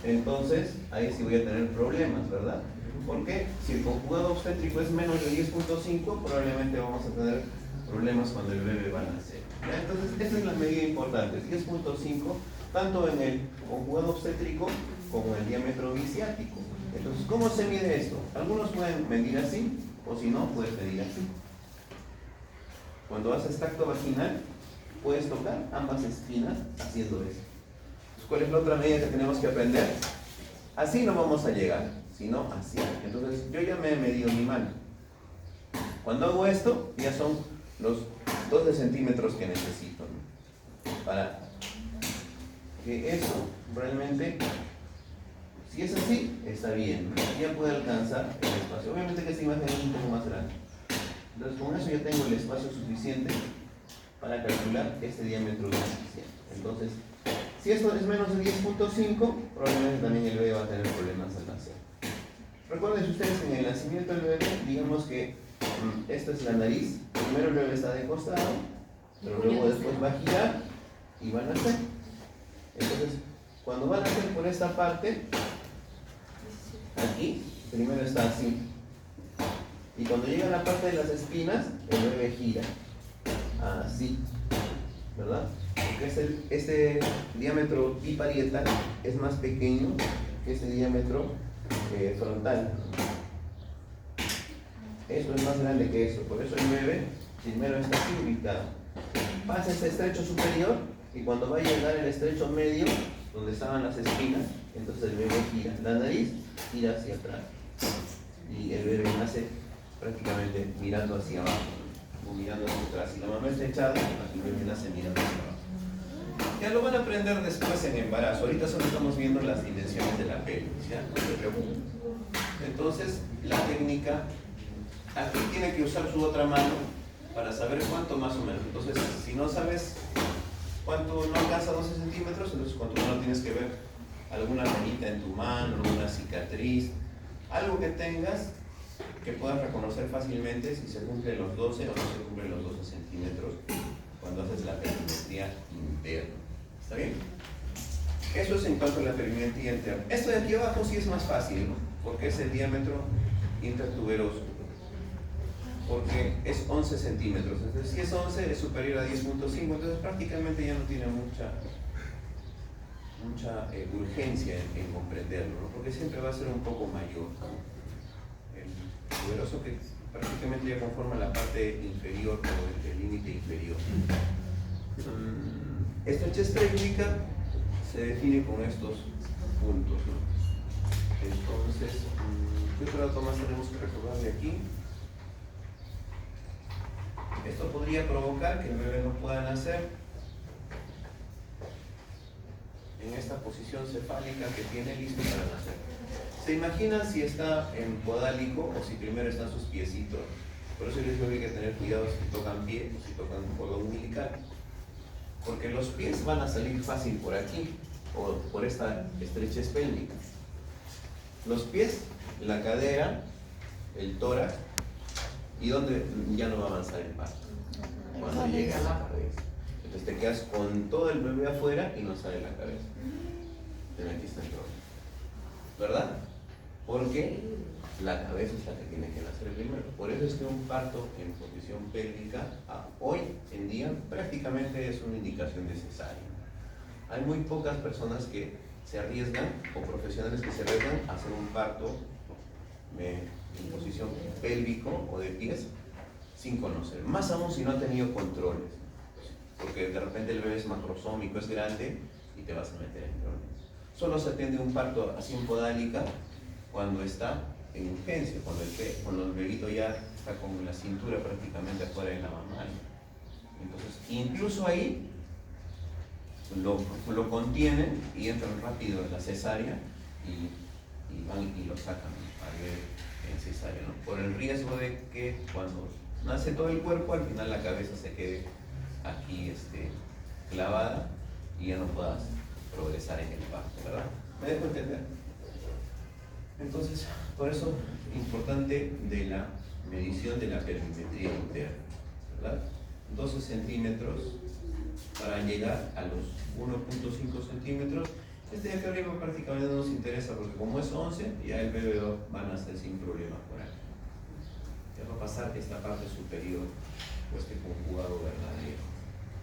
entonces ahí sí voy a tener problemas, ¿verdad? Porque si el conjugado obstétrico es menos de 10.5, probablemente vamos a tener problemas cuando el bebé va a nacer. ¿Ya? Entonces, esa es la medida importante, 10.5, tanto en el conjugado obstétrico como en el diámetro biciático. Entonces, ¿cómo se mide esto? Algunos pueden medir así, o si no, puedes medir así. Cuando haces tacto vaginal, puedes tocar ambas esquinas haciendo eso. Entonces, ¿cuál es la otra medida que tenemos que aprender? Así no vamos a llegar, sino así. Entonces, yo ya me he medido mi mano. Cuando hago esto, ya son los 12 centímetros que necesito, ¿no? Para que eso realmente, si es así, está bien, ¿no? Ya puede alcanzar el espacio. Obviamente que esta imagen es un poco más grande. Entonces, con eso ya tengo el espacio suficiente para calcular este diámetro suficiente. Entonces, si esto es menos de 10.5, probablemente también el bebé va a tener problemas al nacer. Recuerden ustedes que en el nacimiento del bebé, digamos que esta es la nariz. Primero el bebé está de costado, pero luego después va a girar y va a nacer. Entonces, cuando va a nacer por esta parte, aquí, primero está así. Y cuando llega a la parte de las espinas, el bebé gira. Así. ¿Verdad? Porque este diámetro biparietal es más pequeño que este diámetro frontal. Eso es más grande que eso. Por eso el bebé primero está así ubicado. Pasa este estrecho superior y cuando va a llegar el estrecho medio, donde estaban las espinas, entonces el bebé gira. La nariz gira hacia atrás. Y el bebé nace prácticamente mirando hacia abajo o mirando hacia atrás. Si la mamá está echada, el bebé nace mirando hacia abajo. Ya lo van a aprender después en embarazo. Ahorita solo estamos viendo las dimensiones de la pelvis, ¿ya? No se preocupen. Entonces, la técnica, aquí tiene que usar su otra mano para saber cuánto más o menos. Entonces, si no sabes cuánto no alcanza 12 centímetros, entonces con tu mano tienes que ver alguna ranita en tu mano, una cicatriz, algo que tengas que puedas reconocer fácilmente si se cumplen los 12 o no se cumplen los 12 centímetros cuando haces la perimetría interna. ¿Está bien? Eso es en cuanto a la perimetría interna. Esto de aquí abajo sí es más fácil, ¿no? Porque es el diámetro intertuberoso. Porque es 11 centímetros. Entonces, si es 11, es superior a 10.5. Entonces, prácticamente ya no tiene mucha urgencia en comprenderlo, ¿no? Porque siempre va a ser un poco mayor, ¿no? El tuberoso que prácticamente ya conforma la parte inferior o el límite inferior. Estrechez pélvica se define con estos puntos, ¿no? Entonces, ¿qué otro dato más tenemos que recordar de aquí? Esto podría provocar que el bebé no pueda nacer. en esta posición cefálica que tiene listo para nacer. ¿Se imaginan si está en podálico o si primero están sus piecitos? Por eso les digo que hay que tener cuidado si tocan pie o si tocan cordón umbilical. Porque los pies van a salir fácil por aquí o por esta estrechez pélvica. Los pies, la cadera, el tórax, y donde ya no va a avanzar el parto. Cuando llegue a la cabeza. Entonces te quedas con todo el bebé afuera y no sale la cabeza. Te metiste el problema. ¿Verdad? Porque la cabeza es la que tiene que nacer primero. Por eso es que un parto en posición pélvica hoy en día prácticamente es una indicación de cesárea. Hay muy pocas personas que se arriesgan o profesionales que se arriesgan a hacer un parto en posición pélvico o de pies sin conocer. Más aún si no ha tenido controles. Porque de repente el bebé es macrosómico, es grande y te vas a meter en problemas. Solo se atiende un parto así en podálica cuando está en urgencia, cuando el bebito ya está con la cintura prácticamente afuera de la mamá. Entonces, incluso ahí lo contienen y entran rápido en la cesárea y van y lo sacan al bebé en cesárea, ¿no? Por el riesgo de que cuando nace todo el cuerpo, al final la cabeza se quede aquí clavada y ya no puedas progresar en el parto, ¿verdad? ¿Me dejo entender? Entonces, por eso es importante de la medición de la perimetría interna, ¿verdad? 12 centímetros para llegar a los 1.5 centímetros. Este de acá arriba prácticamente no nos interesa porque como es 11, ya el bebé va a nacer sin problema por aquí. Ya va a pasar esta parte superior, o este conjugado verdadero.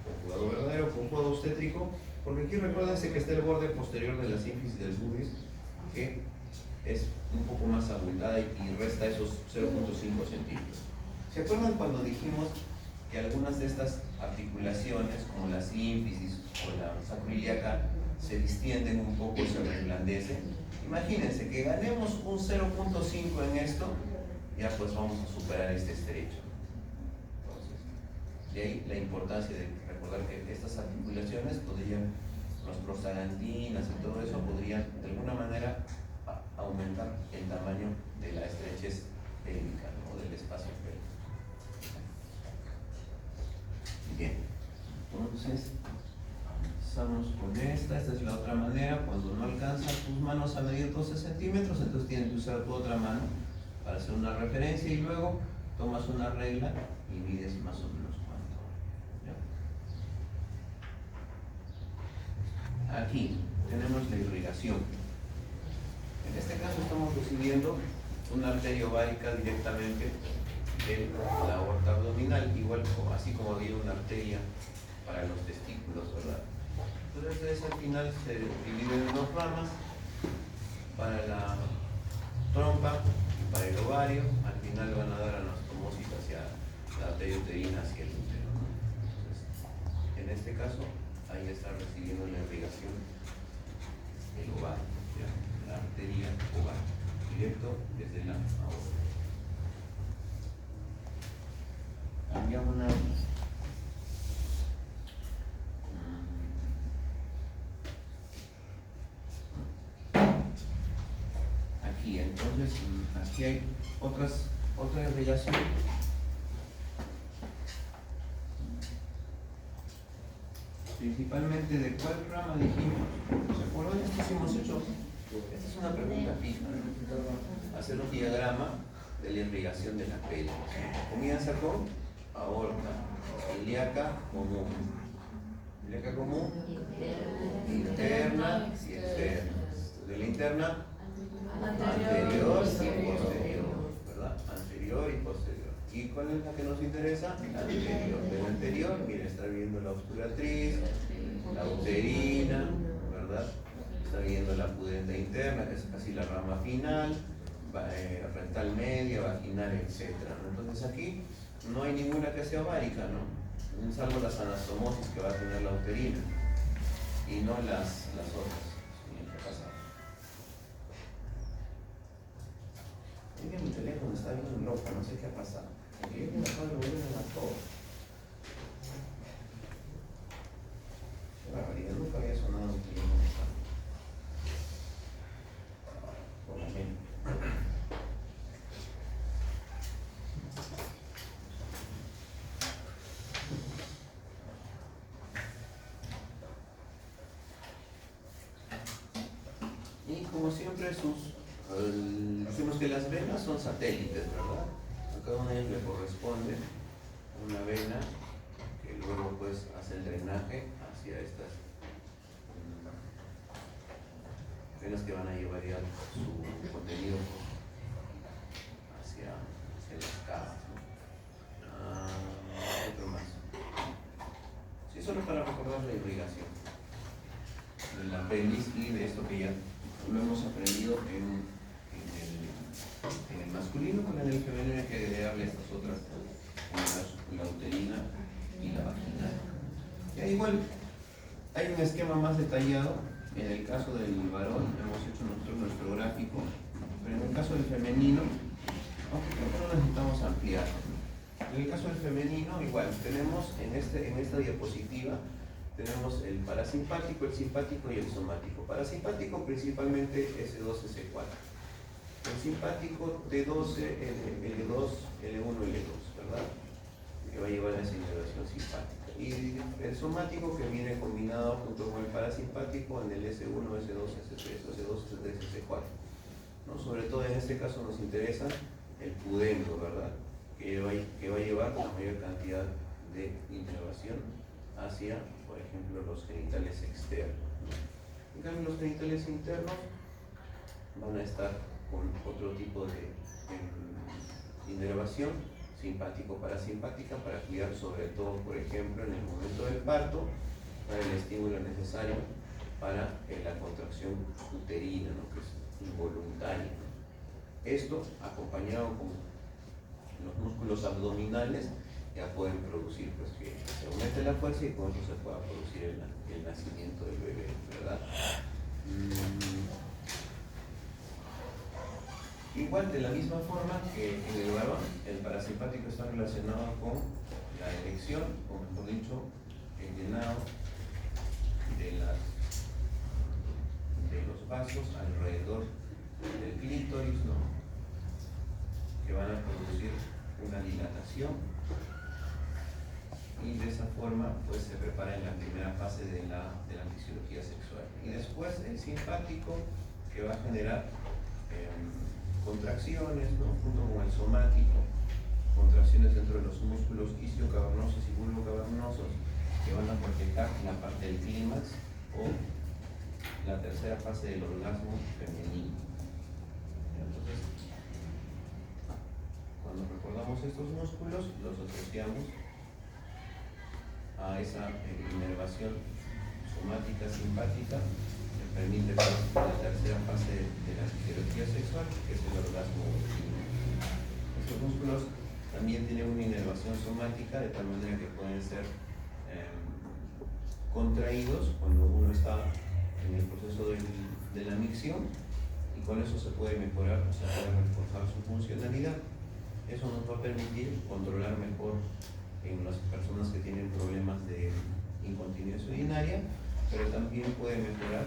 Conjugado verdadero, conjugado obstétrico, porque aquí recuérdense que está el borde posterior de la sínfisis del pubis, que es un poco más abultada y resta esos 0.5 centímetros. ¿Se acuerdan cuando dijimos que algunas de estas articulaciones, como la sínfisis o la sacroiliaca, se distienden un poco y se reblandecen? Imagínense que ganemos un 0.5 en esto, ya pues vamos a superar este estrecho. Entonces, de ahí la importancia de recordar que estas articulaciones podrían, las prostaglandinas y todo eso, podrían de alguna manera aumentar el tamaño de la estrechez pélvica, ¿no? Del espacio pélvico. Bien, entonces avanzamos con esta es la otra manera. Cuando no alcanza tus manos a medir 12 centímetros, entonces tienes que usar tu otra mano para hacer una referencia y luego tomas una regla y mides más o menos cuánto. ¿Ya? Aquí tenemos la irrigación. En este caso estamos recibiendo una arteria ovárica directamente de la aorta abdominal, igual así como había una arteria para los testículos, ¿verdad? Entonces al final se dividen en dos ramas, para la trompa y para el ovario. Al final van a dar anastomosis hacia la arteria uterina, hacia el útero, ¿no? Entonces, en este caso, ahí está recibiendo la irrigación el ovario, ¿ya? La arteria ovaria, directo desde la aorta. Cambiamos una aquí, entonces aquí hay otra irrigación. Principalmente de cuál rama dijimos. ¿Se acuerdan? Esto hemos hecho. Esta es una pregunta fija, ¿no? Hacer un diagrama de la irrigación de la pelvis. Comienza con aorta, ilíaca común. Ilíaca común, interna y externa. De la interna, anterior y posterior, ¿verdad? Anterior y posterior. ¿Y cuál es la que nos interesa? La anterior. De la anterior, mira, está viendo la obturatriz, la uterina, ¿verdad? Está viendo la pudenda interna, que es casi la rama final, rectal media, vaginal, etc. Entonces aquí no hay ninguna que sea ovárica, ¿no? Salvo las anastomosis que va a tener la uterina y no las otras. Es que mi teléfono está bien loco, no sé qué ha pasado. Porque yo me acabo de volver a todo. Qué barbaridad, nunca había sonado un teléfono. Y como siempre decimos que las venas son satélites, ¿verdad? A cada una de ellas le corresponde una vena que luego pues hace el drenaje hacia estas venas que van a llevar ya su contenido hacia las cavas, ¿no? Otro más. Sí, solo para recordar la irrigación del apéndice y de esto que ya lo hemos aprendido en el masculino, con el femenino hay que agregarle estas otras, la uterina y la vaginal. Ya igual hay un esquema más detallado en el caso del varón, hemos hecho nuestro gráfico, pero en el caso del femenino, no necesitamos ampliar. En el caso del femenino, igual, tenemos en esta diapositiva, tenemos el parasimpático, el simpático y el somático. Parasimpático principalmente S2, S4. El simpático T12, L2, L1, L2, ¿verdad? Que va a llevar a esa inervación simpática. Y el somático que viene combinado junto con el parasimpático en el S1, S2, S3, S2, S3, S4. ¿No? Sobre todo en este caso nos interesa el pudendo, ¿verdad? Que va a llevar la mayor cantidad de inervación hacia, por ejemplo, los genitales externos. En cambio, los genitales internos van a estar con otro tipo de inervación simpático-parasimpática para cuidar sobre todo, por ejemplo, en el momento del parto, para el estímulo necesario para la contracción uterina, ¿no? Que es involuntaria, ¿no? Esto, acompañado con los músculos abdominales, ya pueden producir pues, que se aumente la fuerza y con eso se pueda producir el nacimiento del bebé, ¿verdad? Igual, de la misma forma que en el varón, el parasimpático está relacionado con la erección, o mejor dicho, el llenado de los vasos alrededor del clítoris, ¿no? Que van a producir una dilatación y de esa forma pues se prepara en la primera fase de la fisiología sexual. Y después el simpático, que va a generar contracciones, ¿no? Junto con el somático, contracciones dentro de los músculos isquiocavernosos y bulbocavernosos que van a proteger la parte del clímax o la tercera fase del orgasmo femenino. Entonces, cuando recordamos estos músculos, los asociamos a esa inervación somática simpática que permite la tercera fase de la fisiología sexual, que es el orgasmo femenino. Estos músculos también tienen una inervación somática de tal manera que pueden ser contraídos cuando uno está en el proceso de la micción, y con eso se puede mejorar, se puede reforzar su funcionalidad. Eso nos va a permitir controlar mejor en las personas que tienen problemas de incontinencia urinaria, pero también puede mejorar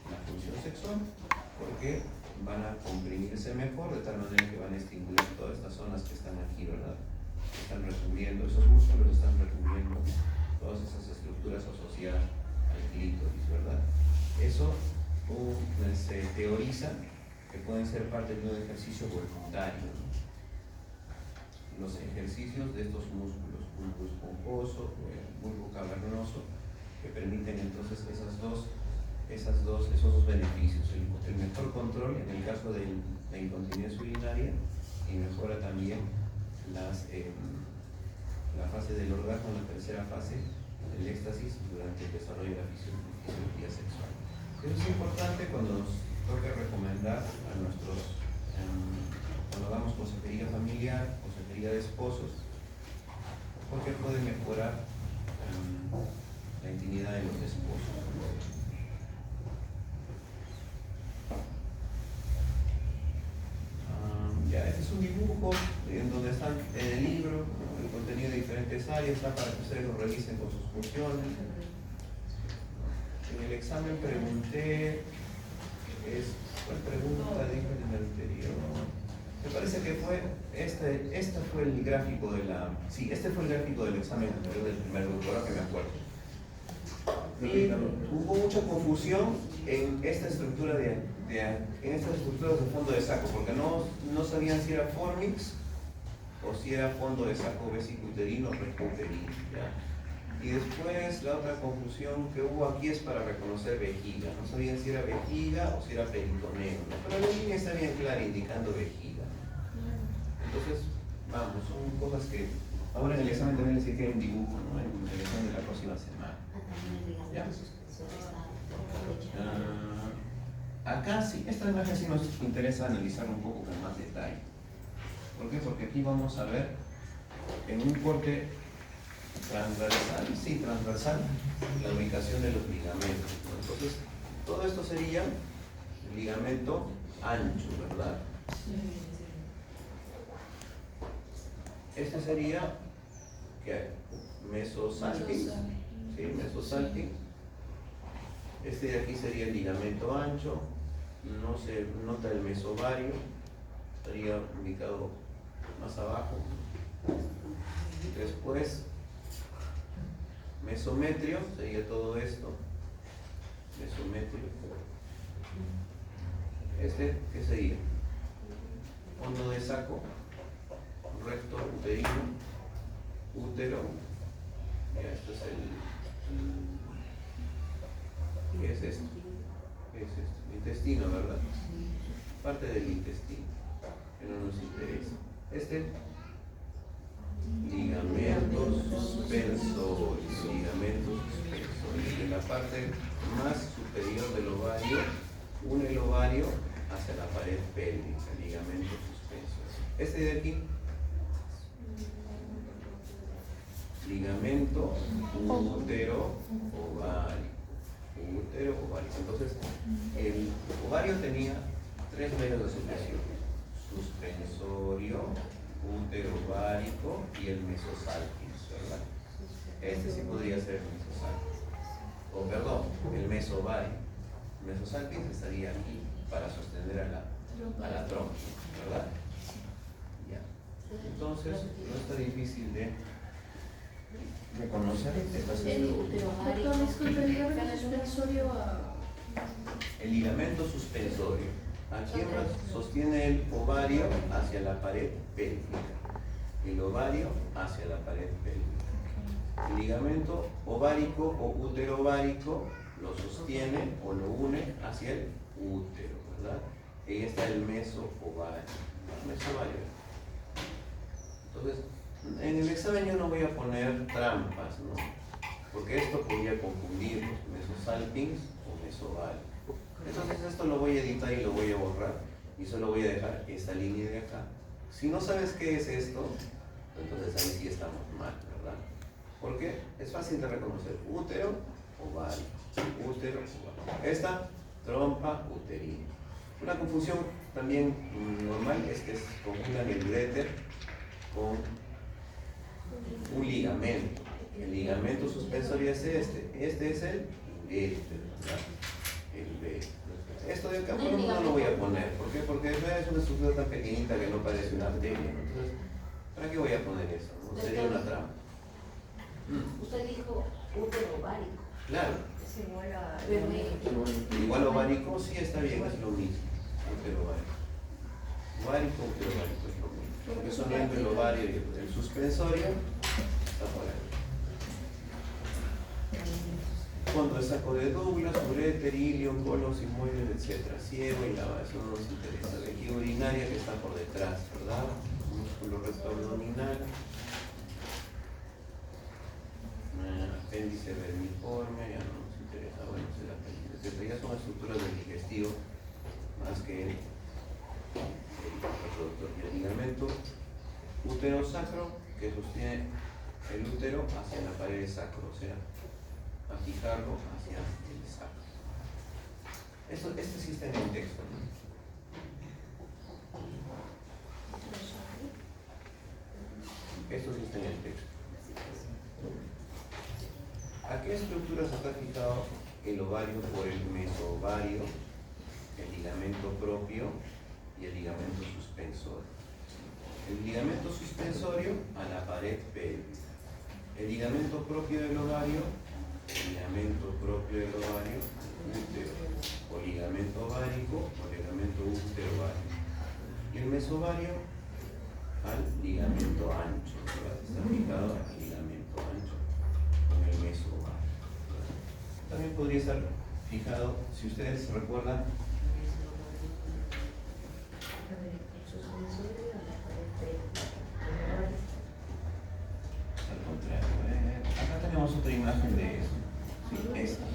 la función sexual porque van a comprimirse mejor, de tal manera que van a estimular todas estas zonas que están aquí, ¿verdad? Están recubriendo, esos músculos están recubriendo todas esas estructuras asociadas al clítoris, ¿verdad? Eso se teoriza que pueden ser parte de un ejercicio voluntario, ¿no? Los ejercicios de estos músculos, bulbo esponjoso, bulbo cavernoso, que permiten entonces esos dos beneficios: el mejor control en el caso de la incontinencia urinaria, y mejora también la fase del orgasmo, la tercera fase del éxtasis durante el desarrollo de la fisiología sexual. Eso es importante cuando nos toca recomendar a nuestros, cuando hagamos consejería familiar, consejería de esposos, porque puede mejorar la intimidad de los esposos. Ya, este es un dibujo en donde están en el libro, ¿no? El contenido de diferentes áreas, está para que ustedes lo revisen con sus funciones. En el examen pregunté, ¿cuál pregunta dije en el anterior? Me parece que fue, este fue el gráfico de este fue el gráfico del examen anterior del primer grupo, ahora que me acuerdo. Y hubo mucha confusión en esta estructura en estas estructuras de fondo de saco, porque no sabían si era formix o si era fondo de saco vesicuterino o recouterino, ¿ya? Y después la otra confusión que hubo aquí es para reconocer vejiga. No sabían si era vejiga o si era peritoneo, ¿no? Pero la línea está bien clara indicando vejiga. Entonces, vamos, son cosas que ahora en el examen también les dije un dibujo, ¿no? En el examen de la próxima semana. ¿Ya? Acá sí, esta imagen sí nos interesa analizar un poco con más detalle. ¿Por qué? Porque aquí vamos a ver en un corte transversal, sí, transversal, la ubicación de los ligamentos, ¿no? Entonces, todo esto sería el ligamento ancho, ¿verdad? Este sería, ¿qué? Mesosalpinx, ¿sí? Mesosalpinx. Este de aquí sería el ligamento ancho, no se nota el mesovario, estaría ubicado más abajo. Después, mesometrio, sería todo esto. Mesometrio. Este, ¿qué sería? Fondo de saco, recto uterino, útero. Ya, esto es ¿qué es esto? ¿Qué es esto? Intestino, ¿verdad? Parte del intestino, que no nos interesa. Este, ligamentos suspensorios, de la parte más superior del ovario, une el ovario hacia la pared pélvica, ligamento suspensorio. Este de aquí, ligamento útero-ovario. Útero-ovario. Entonces, el ovario tenía tres medios de supresión: suspensorio, útero-ovárico y el mesosalpinx, ¿verdad? Este sí podría ser el mesosalpinx. O perdón, el mesovario. El mesosalpinx estaría aquí para sostener a la trompa, ¿verdad? Ya. Entonces, no está difícil de reconocer estas estructuras. Doctor, disculpe, el ligamento suspensorio El ligamento suspensorio. Aquí sostiene el ovario hacia la pared pélvica. El ovario hacia la pared pélvica. El ligamento ovárico o útero-ovárico lo sostiene o lo une hacia el útero, ¿verdad? Ahí está el meso-ovario. Entonces, en el examen yo no voy a poner trampas, ¿no? Porque esto podría confundirlos, mesosalpinx o mesovario. Entonces esto lo voy a editar y lo voy a borrar y solo voy a dejar esta línea de acá. Si no sabes qué es esto, entonces ahí sí estamos mal, ¿verdad? Porque es fácil de reconocer: útero, ovario, útero, ovario. Esta, trompa uterina. Una confusión también normal es que se confundan el uréter con un ligamento. El ligamento suspensorio es este es el uréter, ¿verdad? Esto de acá no lo voy a poner. ¿Por qué? Porque es una estructura tan pequeñita que no parece una arteria. Entonces, ¿para qué voy a poner eso? ¿No? Sería una trampa. Usted dijo útero ovárico. Claro. Es igual a Igual ovárico, sí, está bien, es lo mismo. Útero ovárico. Ovárico, útero ovárico es lo mismo. Porque son entre el ovario y el suspensorio está por ahí. Fondo de saco de Douglas, uréter, ilion, colon, sigmoides, etc. Ciego y lava, eso no nos interesa. Vejiga urinaria que está por detrás, ¿verdad? Músculo recto abdominal. Apéndice vermiforme, ya no nos interesa. Bueno, es el apéndice, etc. Ya son estructuras del digestivo más que el reproductor. Y el ligamento útero-sacro que sostiene el útero hacia la pared sacro, o sea, a fijarlo hacia el sacro. Este sí está en el texto, ¿no? Esto sí está en el texto. ¿A qué estructuras está fijado el ovario por el mesovario, el ligamento propio y el ligamento suspensorio? El ligamento suspensorio a la pared pélvica. El ligamento propio del ovario ligamento propio del ovario, útero, o ligamento ovárico o ligamento útero-ovario. Y el mesovario al ligamento ancho, ¿verdad? Está fijado al ligamento ancho con el mesovario. También podría estar fijado, si ustedes recuerdan, al contrario, acá tenemos otra imagen de eso. Sí, esta.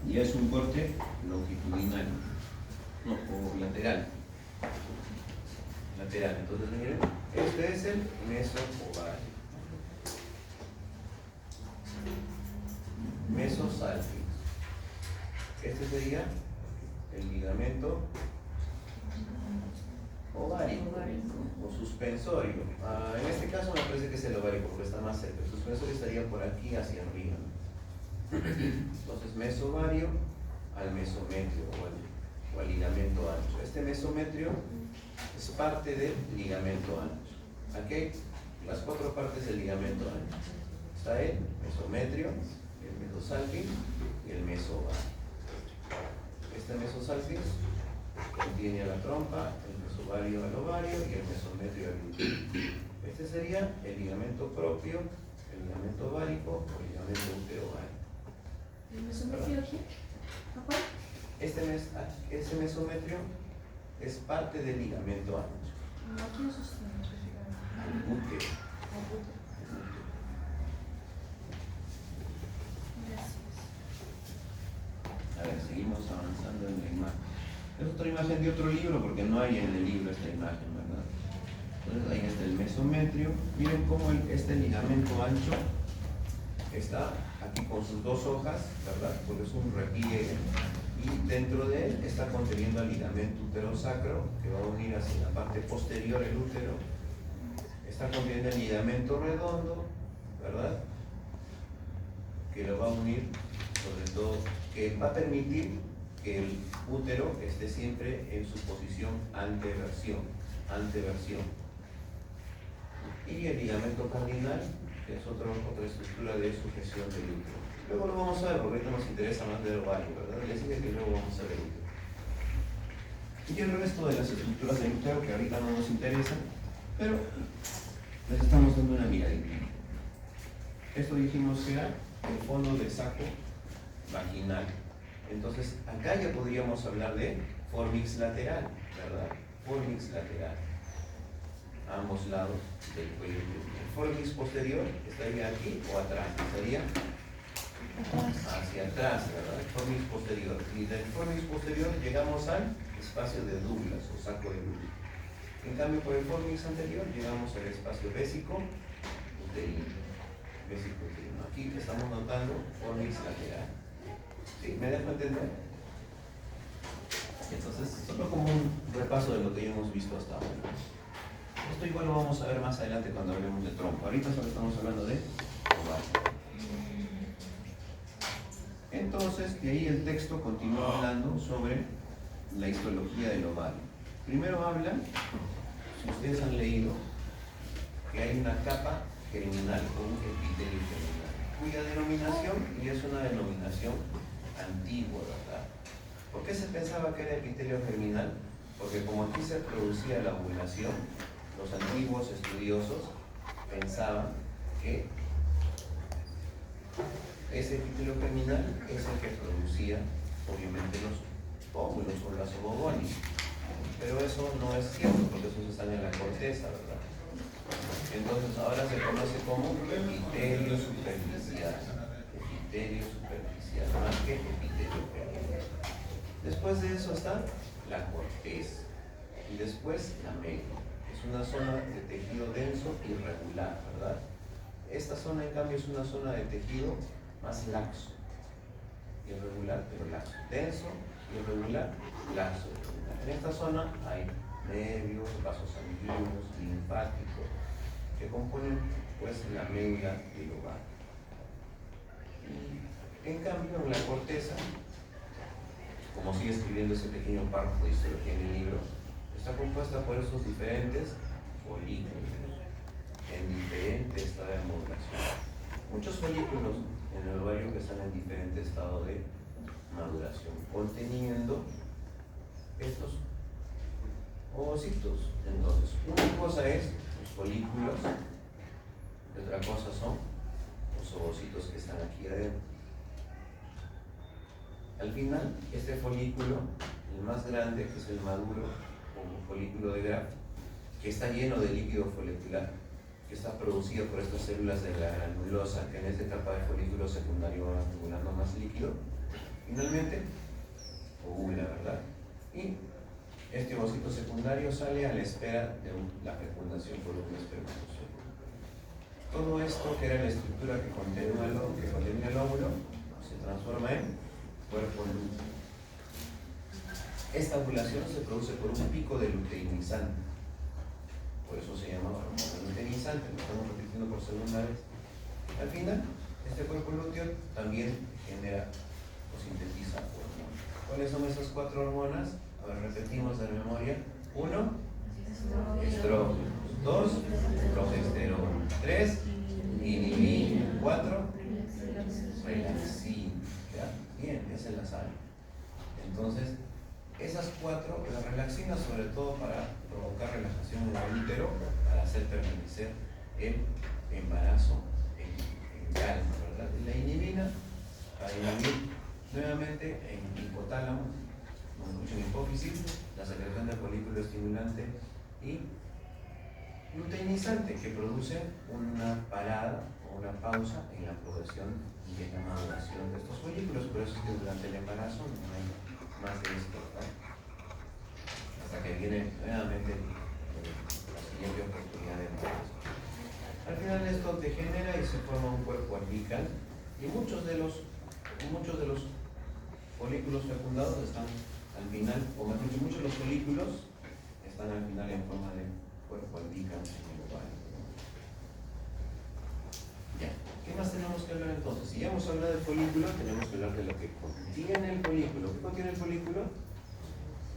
Y es un corte longitudinal, no, o lateral. Lateral. Entonces, miren, este es el mesovario. Mesosalpinx. Este sería el ligamento ovárico o suspensorio. En este caso me parece que es el ovárico porque está más cerca. El suspensorio estaría por aquí hacia arriba. Entonces, mesovario al mesometrio o al ligamento ancho. Este mesometrio es parte del ligamento ancho. Aquí las cuatro partes del ligamento ancho. Está el mesometrio, el mesosalpinx y el mesovario. Este mesosalpinx contiene a la trompa, el mesovario al ovario y el mesometrio al útero. Este sería el ligamento propio, el ligamento ovárico o el ligamento útero-ovario. ¿El mesometrio aquí? ¿A cuál? Este mesometrio es parte del ligamento ancho. No, aquí no sostiene. El útero. Gracias. A ver, seguimos avanzando en la imagen. Es otra imagen de otro libro porque no hay en el libro esta imagen, ¿verdad? Entonces ahí está el mesometrio. Miren cómo este ligamento ancho está aquí con sus dos hojas, ¿verdad? Porque es un repliegue. Y dentro de él está conteniendo el ligamento uterosacro que va a unir hacia la parte posterior el útero. Está conteniendo el ligamento redondo, ¿verdad? Que lo va a unir, sobre todo, que va a permitir que el útero esté siempre en su posición anteversión. Y el ligamento cardinal, que es otra estructura de sujeción del útero. Luego lo vamos a ver, porque ahorita nos interesa más del ovario, ¿verdad? Les dije que luego vamos a ver el útero. Y el resto de las estructuras del útero, que ahorita no nos interesan, pero les estamos dando una miradita. Esto dijimos que era el fondo del saco vaginal. Entonces, acá ya podríamos hablar de fornix lateral, ¿verdad? Fornix lateral. A ambos lados del cuello. El fornix posterior estaría aquí o atrás, estaría hacia atrás, ¿verdad? El fornix posterior. Y del fornix posterior llegamos al espacio de Douglas o saco de Douglas. En cambio, por el fornix anterior llegamos al espacio vésico uterino. Aquí estamos notando fornix lateral. ¿Sí? ¿Me dejo entender? Entonces, solo como un repaso de lo que ya hemos visto hasta ahora. Esto igual lo vamos a ver más adelante cuando hablemos de trompa. Ahorita solo estamos hablando de ovario. Entonces, de ahí el texto continúa hablando sobre la histología del ovario. Primero habla, si ustedes han leído, que hay una capa germinal o un epitelio germinal, cuya denominación, y es una denominación antigua, ¿verdad? ¿Por qué se pensaba que era epitelio germinal? Porque como aquí se producía la ovulación, los antiguos estudiosos pensaban que ese epitelio germinal es el que producía, obviamente, los óvulos o las ovogonias. Pero eso no es cierto, porque esos están en la corteza, ¿verdad? Entonces ahora se conoce como epitelio superficial. Epitelio superficial, más que epitelio germinal. Después de eso está la corteza. Y después la médula. Es una zona de tejido denso y irregular, ¿verdad? Esta zona, en cambio, es una zona de tejido más laxo. Irregular, pero laxo. Denso, irregular, laxo. En esta zona hay nervios, vasos sanguíneos, linfáticos, que componen, pues, la médula del ovario. En cambio, en la corteza, como sigue escribiendo ese pequeño párrafo de histología en el libro, está compuesta por esos diferentes folículos. en diferente estado de maduración. Muchos folículos en el ovario que están en diferente estado de maduración, conteniendo estos ovocitos. Entonces, una cosa es los folículos y otra cosa son los ovocitos que están aquí adentro. Al final, este folículo, el más grande, que es el maduro, o folículo de Graf, que está lleno de líquido folicular, que está producido por estas células de la granulosa, que en esta etapa de folículo secundario van acumulando más líquido, finalmente ovula, ¿verdad? Y este ovocito secundario sale a la espera de la fecundación por un espermatozoide. Todo esto, que era la estructura que contenía el óvulo, se transforma en cuerpo lúteo. Esta ovulación se produce por un pico de luteinizante, por eso se llama hormona luteinizante, lo estamos repitiendo por segunda vez. Al final, este cuerpo lúteo también genera o sintetiza hormonas. ¿Cuáles son esas 4 hormonas? A ver, repetimos de memoria. 1, estrógeno. 2, progesterona. 3, inhibina. 4, relaxina. ¿Ya? Bien, ya se la saben. Entonces, esas 4, la relaxina sobre todo para provocar relajación en el útero, para hacer permanecer el embarazo en calma, ¿verdad? La inhibina para inhibir nuevamente en hipotálamo, en hipófisis, la secreción de folículo estimulante y luteinizante, que produce una parada o una pausa en la progresión y en la maduración de estos folículos. Por eso es que durante el embarazo no hay más de esto, ¿verdad? Hasta que viene nuevamente la siguiente oportunidad de embarazo. Al final esto degenera y se forma un cuerpo umbilical, y muchos de los folículos fecundados están al final, o mejor dicho, muchos de los folículos están al final en forma de cuerpo umbilical en el ovario. Ya, ¿qué más tenemos que hablar entonces? Si ya hemos hablado del folículo, tenemos que hablar de lo que contiene el folículo. ¿Qué contiene el folículo?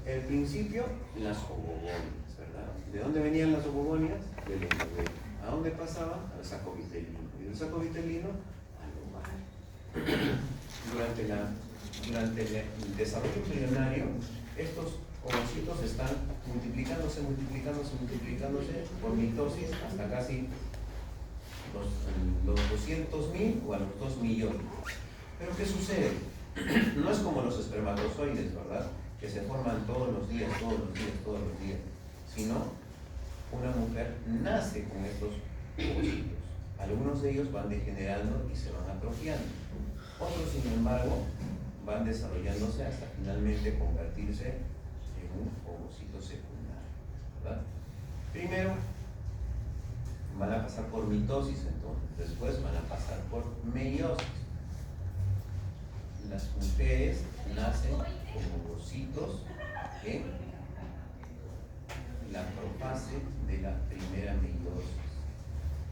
El principio, las ovogonias, ¿verdad? ¿De dónde venían las ovogonias? Del endovelio. ¿A dónde pasaban? Al saco vitelino. Y del saco vitelino al ovario. Durante el desarrollo embrionario, estos ovocitos están multiplicándose por mitosis hasta casi los 200.000 o a los 2 millones. Pero ¿qué sucede? No es como los espermatozoides, ¿verdad? Que se forman todos los días, sino una mujer nace con estos ovocitos. Algunos de ellos van degenerando y se van atrofiando. Otros, sin embargo, van desarrollándose hasta finalmente convertirse en un ovocito secundario, ¿verdad? Primero van a pasar por mitosis, entonces después van a pasar por meiosis. Las mujeres nacen como ovocitos en la profase de la primera meiosis.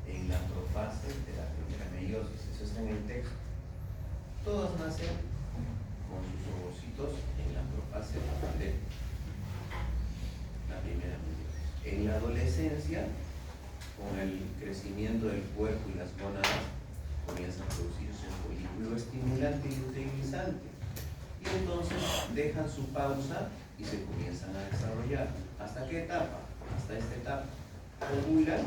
En la profase de la primera meiosis, eso está en el texto. Todas nacen con sus ovocitos en la profase de la primera meiosis. En la adolescencia, con el crecimiento del cuerpo y las gónadas, comienza a producirse un folículo estimulante y luteinizante. Y entonces dejan su pausa y se comienzan a desarrollar. ¿Hasta qué etapa? Hasta esta etapa. Ovulan.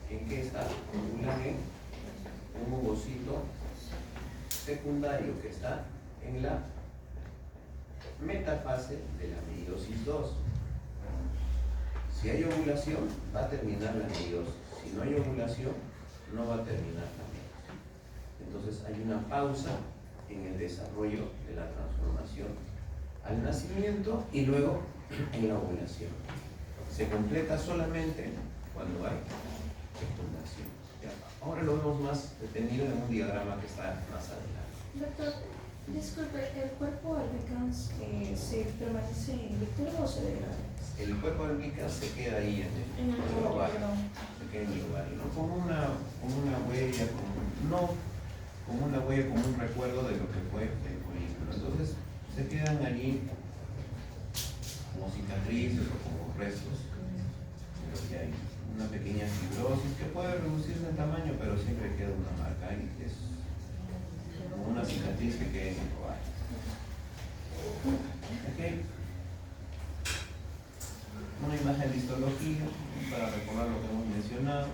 ¿En qué está? Ovulan en un ovocito secundario que está en la metafase de la meiosis 2. Si hay ovulación, va a terminar la meiosis. Si no hay ovulación, no va a terminar la meiosis. Entonces hay una pausa en el desarrollo de la transformación al nacimiento y luego en la ovulación. Se completa solamente cuando hay fecundación. Ya. Ahora lo vemos más detenido en un diagrama que está más adelante. Doctor, disculpe, ¿el cuerpo albicans se permanece invicto o se degrada? El cuerpo albicans se queda ahí en el ovario. Se queda en el ovario, ¿no? Como una huella, como un recuerdo de lo que fue el folículo. Entonces se quedan allí como cicatrices o como restos de lo que hay. Una pequeña fibrosis que puede reducirse en tamaño, pero siempre queda una marca y es como una cicatriz que queda en el cobayo. Okay. Una imagen de histología para recordar lo que hemos mencionado.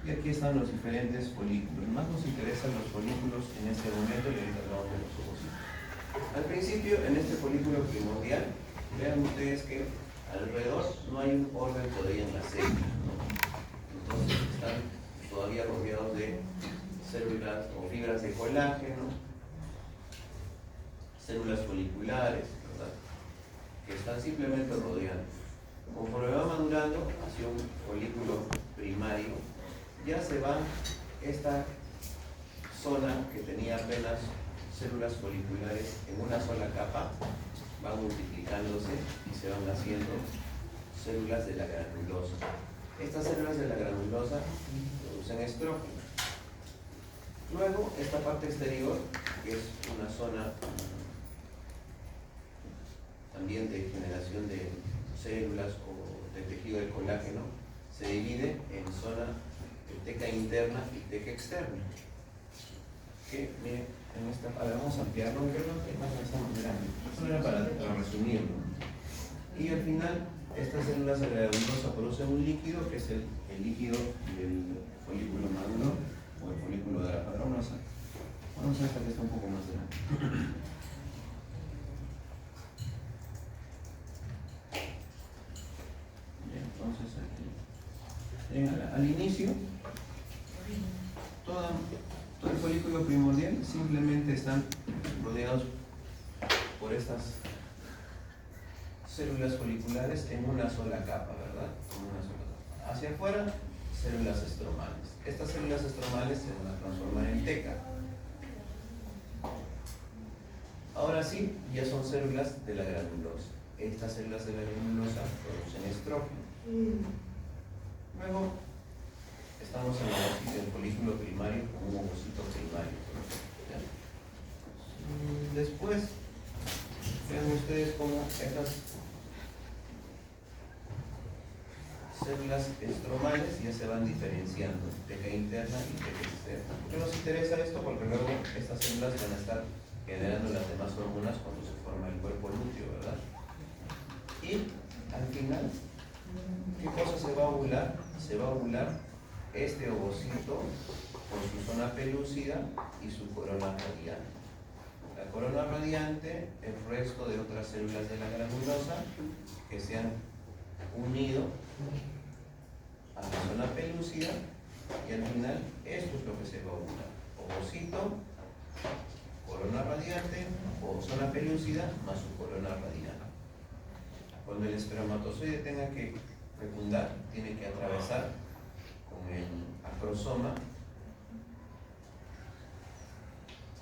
Y aquí están los diferentes folículos. Más nos interesan los folículos en este momento y ahorita hablamos de los ovocitos. Al principio, en este folículo primordial, vean ustedes que alrededor no hay un orden todavía en la célula, ¿no? Entonces están todavía rodeados de células o fibras de colágeno, células foliculares, ¿verdad? Que están simplemente rodeando. Conforme va madurando hacia un folículo primario, ya se va esta zona que tenía apenas células foliculares en una sola capa, van multiplicándose y se van haciendo células de la granulosa. Estas células de la granulosa producen estrógeno. Luego, esta parte exterior, que es una zona también de generación de células o de tejido de colágeno, se divide en zona de teca interna y teca externa. Que, miren, en esta, a ver, vamos a ampliarlo, verlo más de esta manera. Esto era para resumirlo. Y al final, estas células de la granulosa producen un líquido que es el líquido del folículo maduro o el folículo de la padrona. Vamos a dejar que está un poco más grande. Entonces aquí, al inicio, todo el folículo primordial simplemente están rodeados por estas células foliculares en una sola capa, ¿verdad? En una sola capa. Hacia afuera, células estromales. Estas células estromales se van a transformar en teca. Ahora sí, ya son células de la granulosa. Estas células de la granulosa producen estrógeno. Luego, estamos en el folículo primario como un ovocito primario. ¿Ya? Después, vean ustedes cómo estas células estromales ya se van diferenciando, teca interna y teca externa. ¿Por qué nos interesa esto? Porque luego estas células van a estar generando las demás hormonas cuando se forma el cuerpo lúteo, ¿verdad? Y al final, ¿qué cosa se va a ovular? Se va a ovular este ovocito con su zona pelúcida y su corona radiante. La corona radiante, el resto de otras células de la granulosa que se han unido a la zona pelúcida y al final esto es lo que se va a ovular. Ovocito, corona radiante o zona pelúcida más su corona radiante. Cuando el espermatozoide tenga que fecundar, tiene que atravesar con el acrosoma,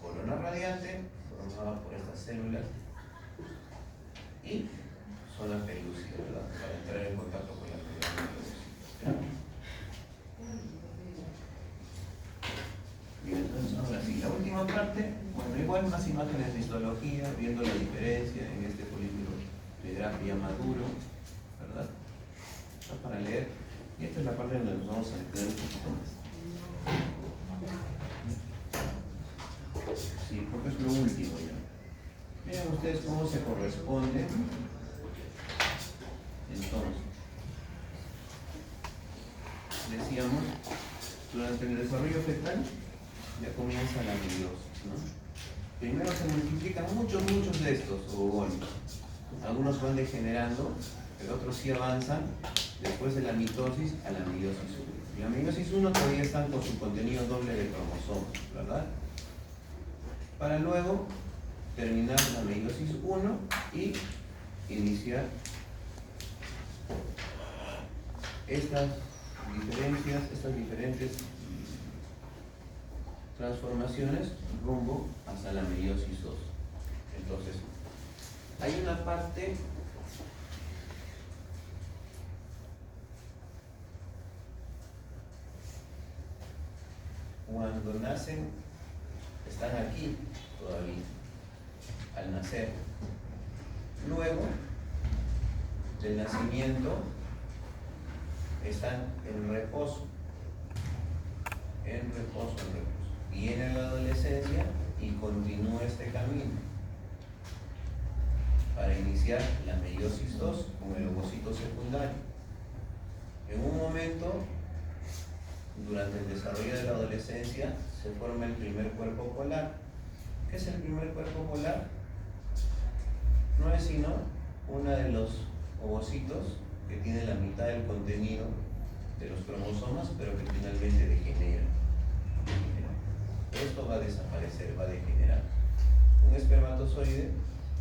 corona radiante, formada por estas células, y zona pelúcida, ¿verdad? Para entrar en contacto con la membrana pelúcida. Bien, entonces ahora sí, la última parte, bueno, igual más imágenes de histología, viendo la diferencia en este folículo de grafía maduro, ¿verdad? Esto es para leer, y esta es la parte donde nos vamos a detener un poquito más. Sí, porque es lo último ya. Miren ustedes cómo se corresponde. Entonces, decíamos, durante el desarrollo fetal ya comienza la meiosis, ¿no? Primero se multiplican muchos de estos ovogones. Algunos van degenerando, pero otros sí avanzan después de la mitosis a la meiosis 1. En la meiosis 1 todavía están con su contenido doble de cromosomas, ¿verdad? Para luego terminar la meiosis 1 y iniciar estas diferentes transformaciones rumbo hasta la meiosis 2. Entonces, hay una parte cuando nacen, están aquí todavía, al nacer. Luego del nacimiento están en reposo. en reposo, en reposo. Viene la adolescencia y continúa este camino para iniciar la meiosis 2 con el ovocito secundario. En un momento, durante el desarrollo de la adolescencia, se forma el primer cuerpo polar. ¿Qué es el primer cuerpo polar? No es sino uno de los ovocitos que tiene la mitad del contenido de los cromosomas, pero que finalmente degenera. Esto va a desaparecer, va a degenerar. Un espermatozoide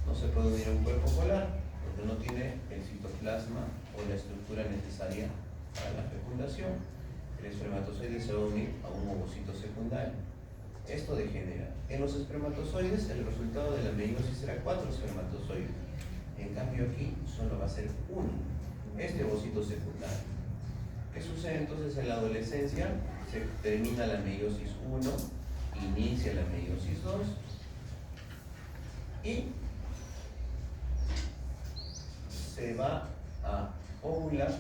no se puede unir a un cuerpo polar porque no tiene el citoplasma o la estructura necesaria para la fecundación. El espermatozoide se va a unir a un ovocito secundario. Esto degenera. En los espermatozoides el resultado de la meiosis será 4 espermatozoides. En cambio aquí solo va a ser uno, este ovocito secundario. ¿Qué sucede entonces en la adolescencia? Se termina la meiosis 1, inicia la meiosis 2 y se va a ovular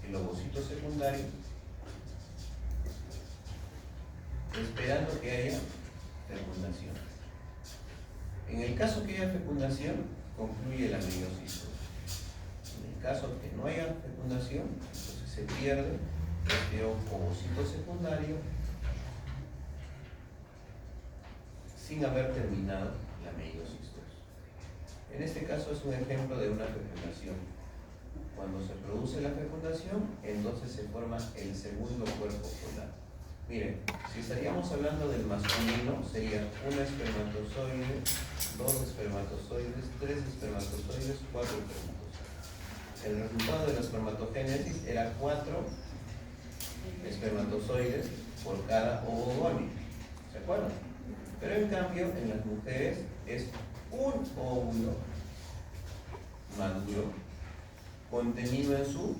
el ovocito secundario esperando que haya fecundación. En el caso que haya fecundación, concluye la meiosis 2. En el caso que no haya fecundación, entonces se pierde este ovocito secundario sin haber terminado la meiosis 2. En este caso es un ejemplo de una fecundación. Cuando se produce la fecundación, entonces se forma el segundo cuerpo polar. Miren, si estaríamos hablando del masculino, sería un espermatozoide, 2 espermatozoides, 3 espermatozoides, 4 espermatozoides. El resultado de la espermatogénesis era 4 espermatozoides por cada ovogonio. ¿Se acuerdan? Pero en cambio, en las mujeres es un óvulo maduro contenido en su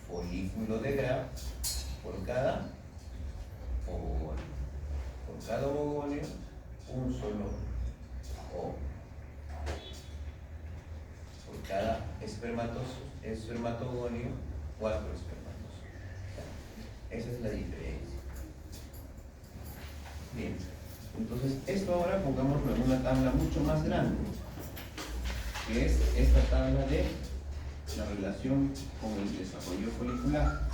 folículo de Graf por cada ovogonio. Por cada ovogonio, un solo óvulo. Por cada espermatogonio, 4 espermatozoides. Esa es la diferencia. Bien, entonces esto ahora pongámoslo en una tabla mucho más grande, que es esta tabla de la relación con el desarrollo folicular.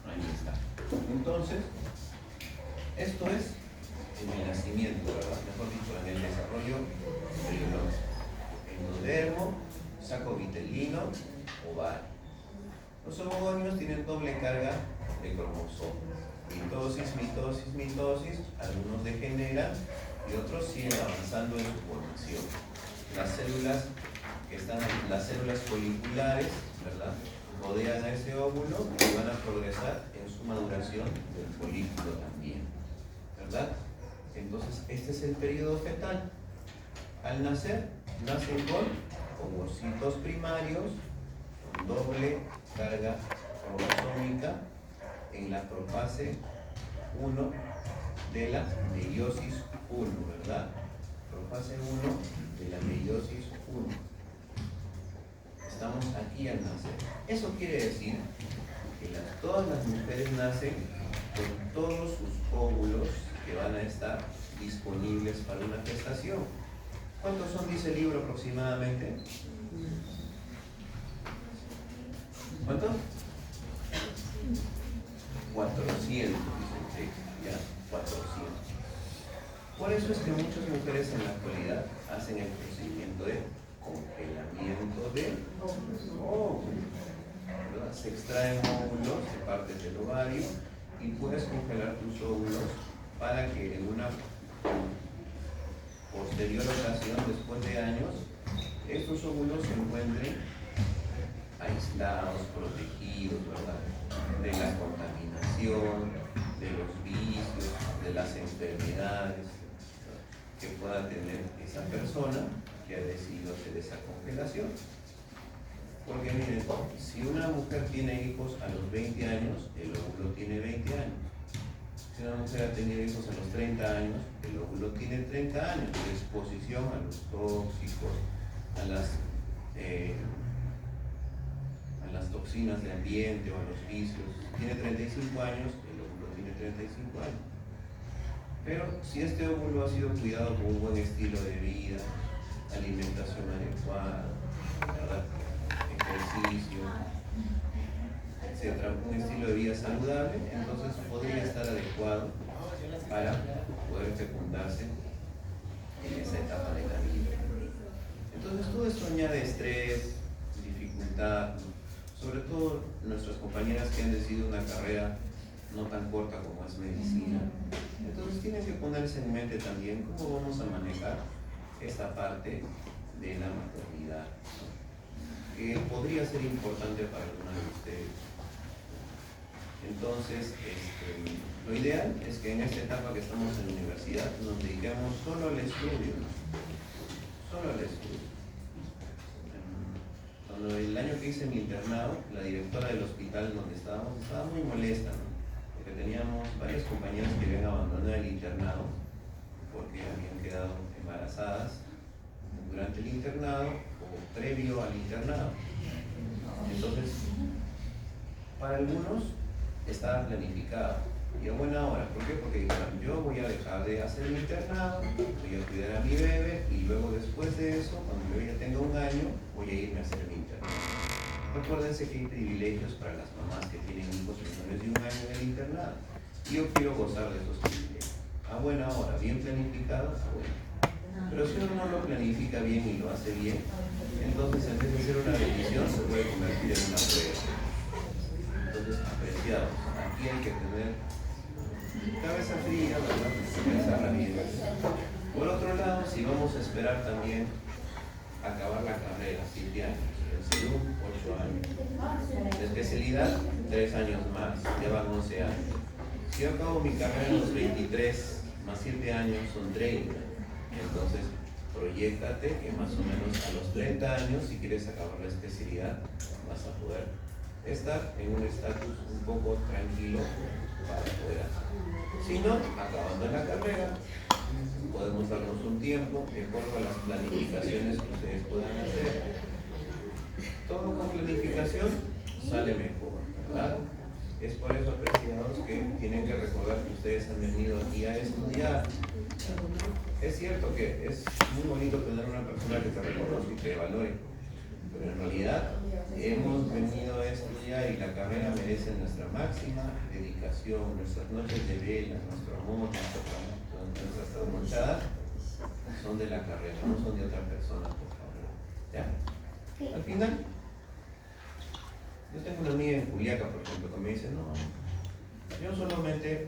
Ahí está. Entonces, esto es en el nacimiento, ¿verdad? Mejor dicho, en el desarrollo embrional. Endodermo, saco vitelino, ovario. Los ovogonios tienen doble carga de cromosomas. Mitosis, mitosis, mitosis, algunos degeneran y otros siguen avanzando en su formación. Las células que están, las células foliculares, ¿verdad?, rodean a ese óvulo y van a progresar en su maduración del folículo también, ¿verdad? Entonces, este es el periodo fetal. Al nacer, nacen con ovocitos primarios, con doble carga cromosómica en la profase 1 de la meiosis 1, ¿verdad? Profase 1 de la meiosis 1. Estamos aquí al nacer. Eso quiere decir que todas las mujeres nacen con todos sus óvulos que van a estar disponibles para una gestación. ¿Cuántos son, dice el libro aproximadamente? ¿Cuántos? 400, dice el texto, ya, 400. Por eso es que muchas mujeres en la actualidad hacen el procedimiento de congelamiento de óvulos, ¿verdad? Se extraen óvulos de partes del ovario y puedes congelar tus óvulos para que en una posterior ocasión, después de años, estos óvulos se encuentren aislados, protegidos, ¿verdad?, de la contaminación, de los vicios, de las enfermedades, ¿verdad?, que pueda tener esa persona que ha decidido hacer esa congelación. Porque miren, si una mujer tiene hijos a los 20 años, el óvulo tiene 20 años. Si una mujer ha tenido hijos a los 30 años, el óvulo tiene 30 años de exposición a los tóxicos, a las a las toxinas del ambiente o a los vicios. Tiene 35 años, el óvulo tiene 35 años. Pero si este óvulo ha sido cuidado con un buen estilo de vida, alimentación adecuada, ¿verdad? Ejercicio, etcétera, un estilo de vida saludable, entonces podría estar adecuado para poder fecundarse en esa etapa de la vida. Entonces todo esto añade estrés, dificultad, sobre todo nuestras compañeras que han decidido una carrera no tan corta como es medicina. Entonces tienen que ponerse en mente también cómo vamos a manejar esta parte de la maternidad, ¿no? Que podría ser importante para alguna de ustedes. Entonces, lo ideal es que en esta etapa que estamos en la universidad nos dediquemos solo al estudio, ¿no? Solo al estudio. Cuando el año que hice mi internado, la directora del hospital donde estábamos estaba muy molesta, ¿no? Porque teníamos varias compañeras que habían abandonado el internado porque habían quedado embarazadas durante el internado o previo al internado. Entonces, para algunos estaba planificado y a buena hora. ¿Por qué? Porque dijeron, yo voy a dejar de hacer el internado, voy a cuidar a mi bebé y luego después de eso, cuando mi bebé ya tenga un año, voy a irme a hacer mi internado. Recuérdense que hay privilegios para las mamás que tienen hijos menores de un año en el internado. Y yo quiero gozar de esos privilegios. A buena hora, bien planificado, a buena. Pero si uno no lo planifica bien y lo hace bien, entonces en vez de ser una bendición se puede convertir en una prueba. Entonces, apreciados, aquí hay que tener cabeza fría, ¿verdad? Pensarla bien. Por otro lado, si vamos a esperar también acabar la carrera, 7 años, en salud, 8 años, de especialidad, 3 años más, ya van 11 años. Si yo acabo mi carrera en los 23, más 7 años son 30. Entonces, proyéctate que más o menos a los 30 años, si quieres acabar la especialidad, vas a poder estar en un estatus un poco tranquilo para poder hacerlo. Si no, acabando la carrera, podemos darnos un tiempo de acuerdo a las planificaciones que ustedes puedan hacer. Todo con planificación sale mejor, ¿verdad? Es por eso, apreciados, que tienen que recordar que ustedes han venido aquí a estudiar. Es cierto que es muy bonito tener una persona que te reconozca y te valore, pero en realidad hemos venido a estudiar y la carrera merece nuestra máxima dedicación, nuestras noches de vela, nuestro amor, nuestras trasnochadas son de la carrera, no son de otra persona, por favor. ¿Ya? Al final, yo tengo una amiga en Juliaca, por ejemplo, que me dice, no, yo solamente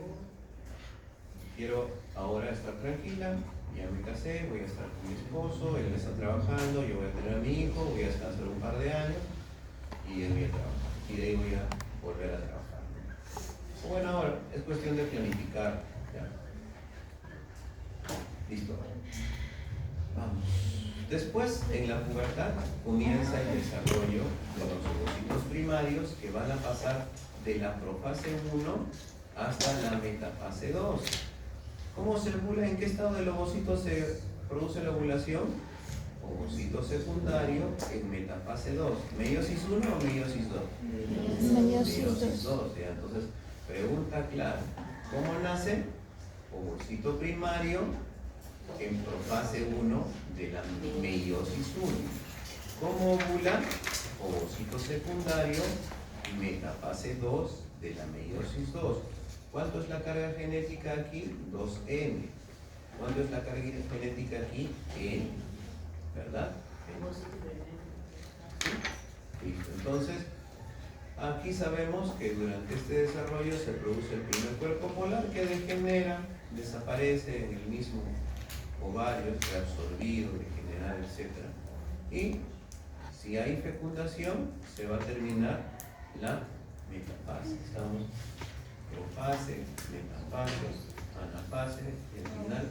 quiero ahora estar tranquila, ya me casé, voy a estar con mi esposo, él está trabajando, yo voy a tener a mi hijo, voy a descansar un par de años y él voy a trabajar. Y de ahí voy a volver a trabajar. Bueno, ahora es cuestión de planificar. ¿Ya? Listo. Vamos. Después, en la pubertad, comienza el desarrollo de los ovocitos primarios que van a pasar de la profase 1 hasta la metafase 2. ¿Cómo se ovula? ¿En qué estado del ovocito se produce la ovulación? Ovocito secundario en metafase 2. ¿Meiosis 1 o meiosis 2? Meiosis 2. ¿Ya? Entonces, pregunta clara. ¿Cómo nace? Ovocito primario en profase 1 de la meiosis 1. ¿Cómo ovula? Ovocito secundario metafase 2 de la meiosis 2. ¿Cuánto es la carga genética aquí? 2N. ¿Cuánto es la carga genética aquí? N. ¿Verdad? ¿Sí? Listo. Entonces, aquí sabemos que durante este desarrollo se produce el primer cuerpo polar que degenera, desaparece en el mismo ovario, es reabsorbido, degenerado, etc. Y si hay fecundación, se va a terminar la metafase. Estamos profase, metafase, anafase, y al final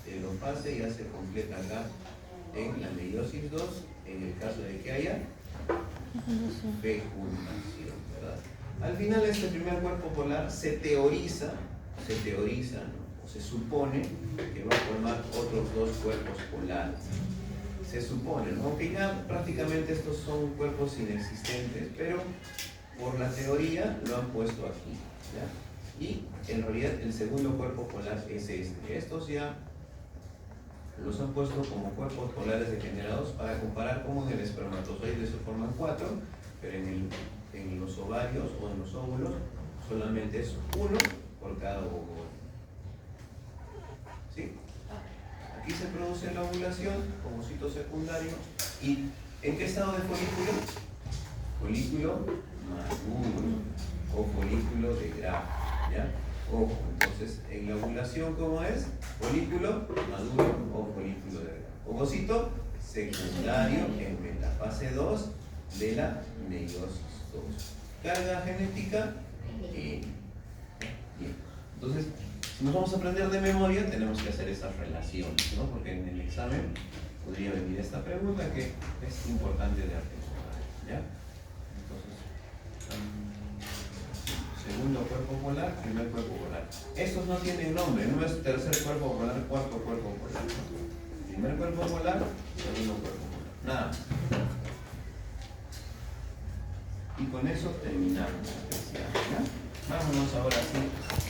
telofase ya se completa acá en la meiosis 2, en el caso de que haya fecundación, ¿verdad? Al final este primer cuerpo polar se teoriza, ¿no? O se supone que va a formar otros 2 cuerpos polares. se supone, ¿no? Aunque ya prácticamente estos son cuerpos inexistentes, pero por la teoría lo han puesto aquí, ¿ya? Y en realidad el segundo cuerpo polar es este. Estos ya los han puesto como cuerpos polares degenerados para comparar cómo en el espermatozoide se forman 4, pero en los ovarios o en los óvulos solamente es 1 por cada óvulo. ¿Sí? Aquí se produce la ovulación como cito secundario. ¿Y en qué estado de folículo? Folículo maduro o folículo de Graf, ¿ya? Ojo, entonces en la ovulación, ¿cómo es? Folículo maduro o folículo de Graf. Ovocito secundario en la fase 2 de la meiosis 2. Carga genética bien. Entonces, si nos vamos a aprender de memoria, tenemos que hacer estas relaciones, ¿no? Porque en el examen podría venir esta pregunta que es importante de atención, ¿ya? Entonces, segundo cuerpo polar, primer cuerpo polar. Estos no tienen nombre, no es tercer cuerpo polar, cuarto cuerpo polar. Primer cuerpo polar, segundo cuerpo polar. Nada. Y con eso terminamos. ¿Ya? Vámonos ahora sí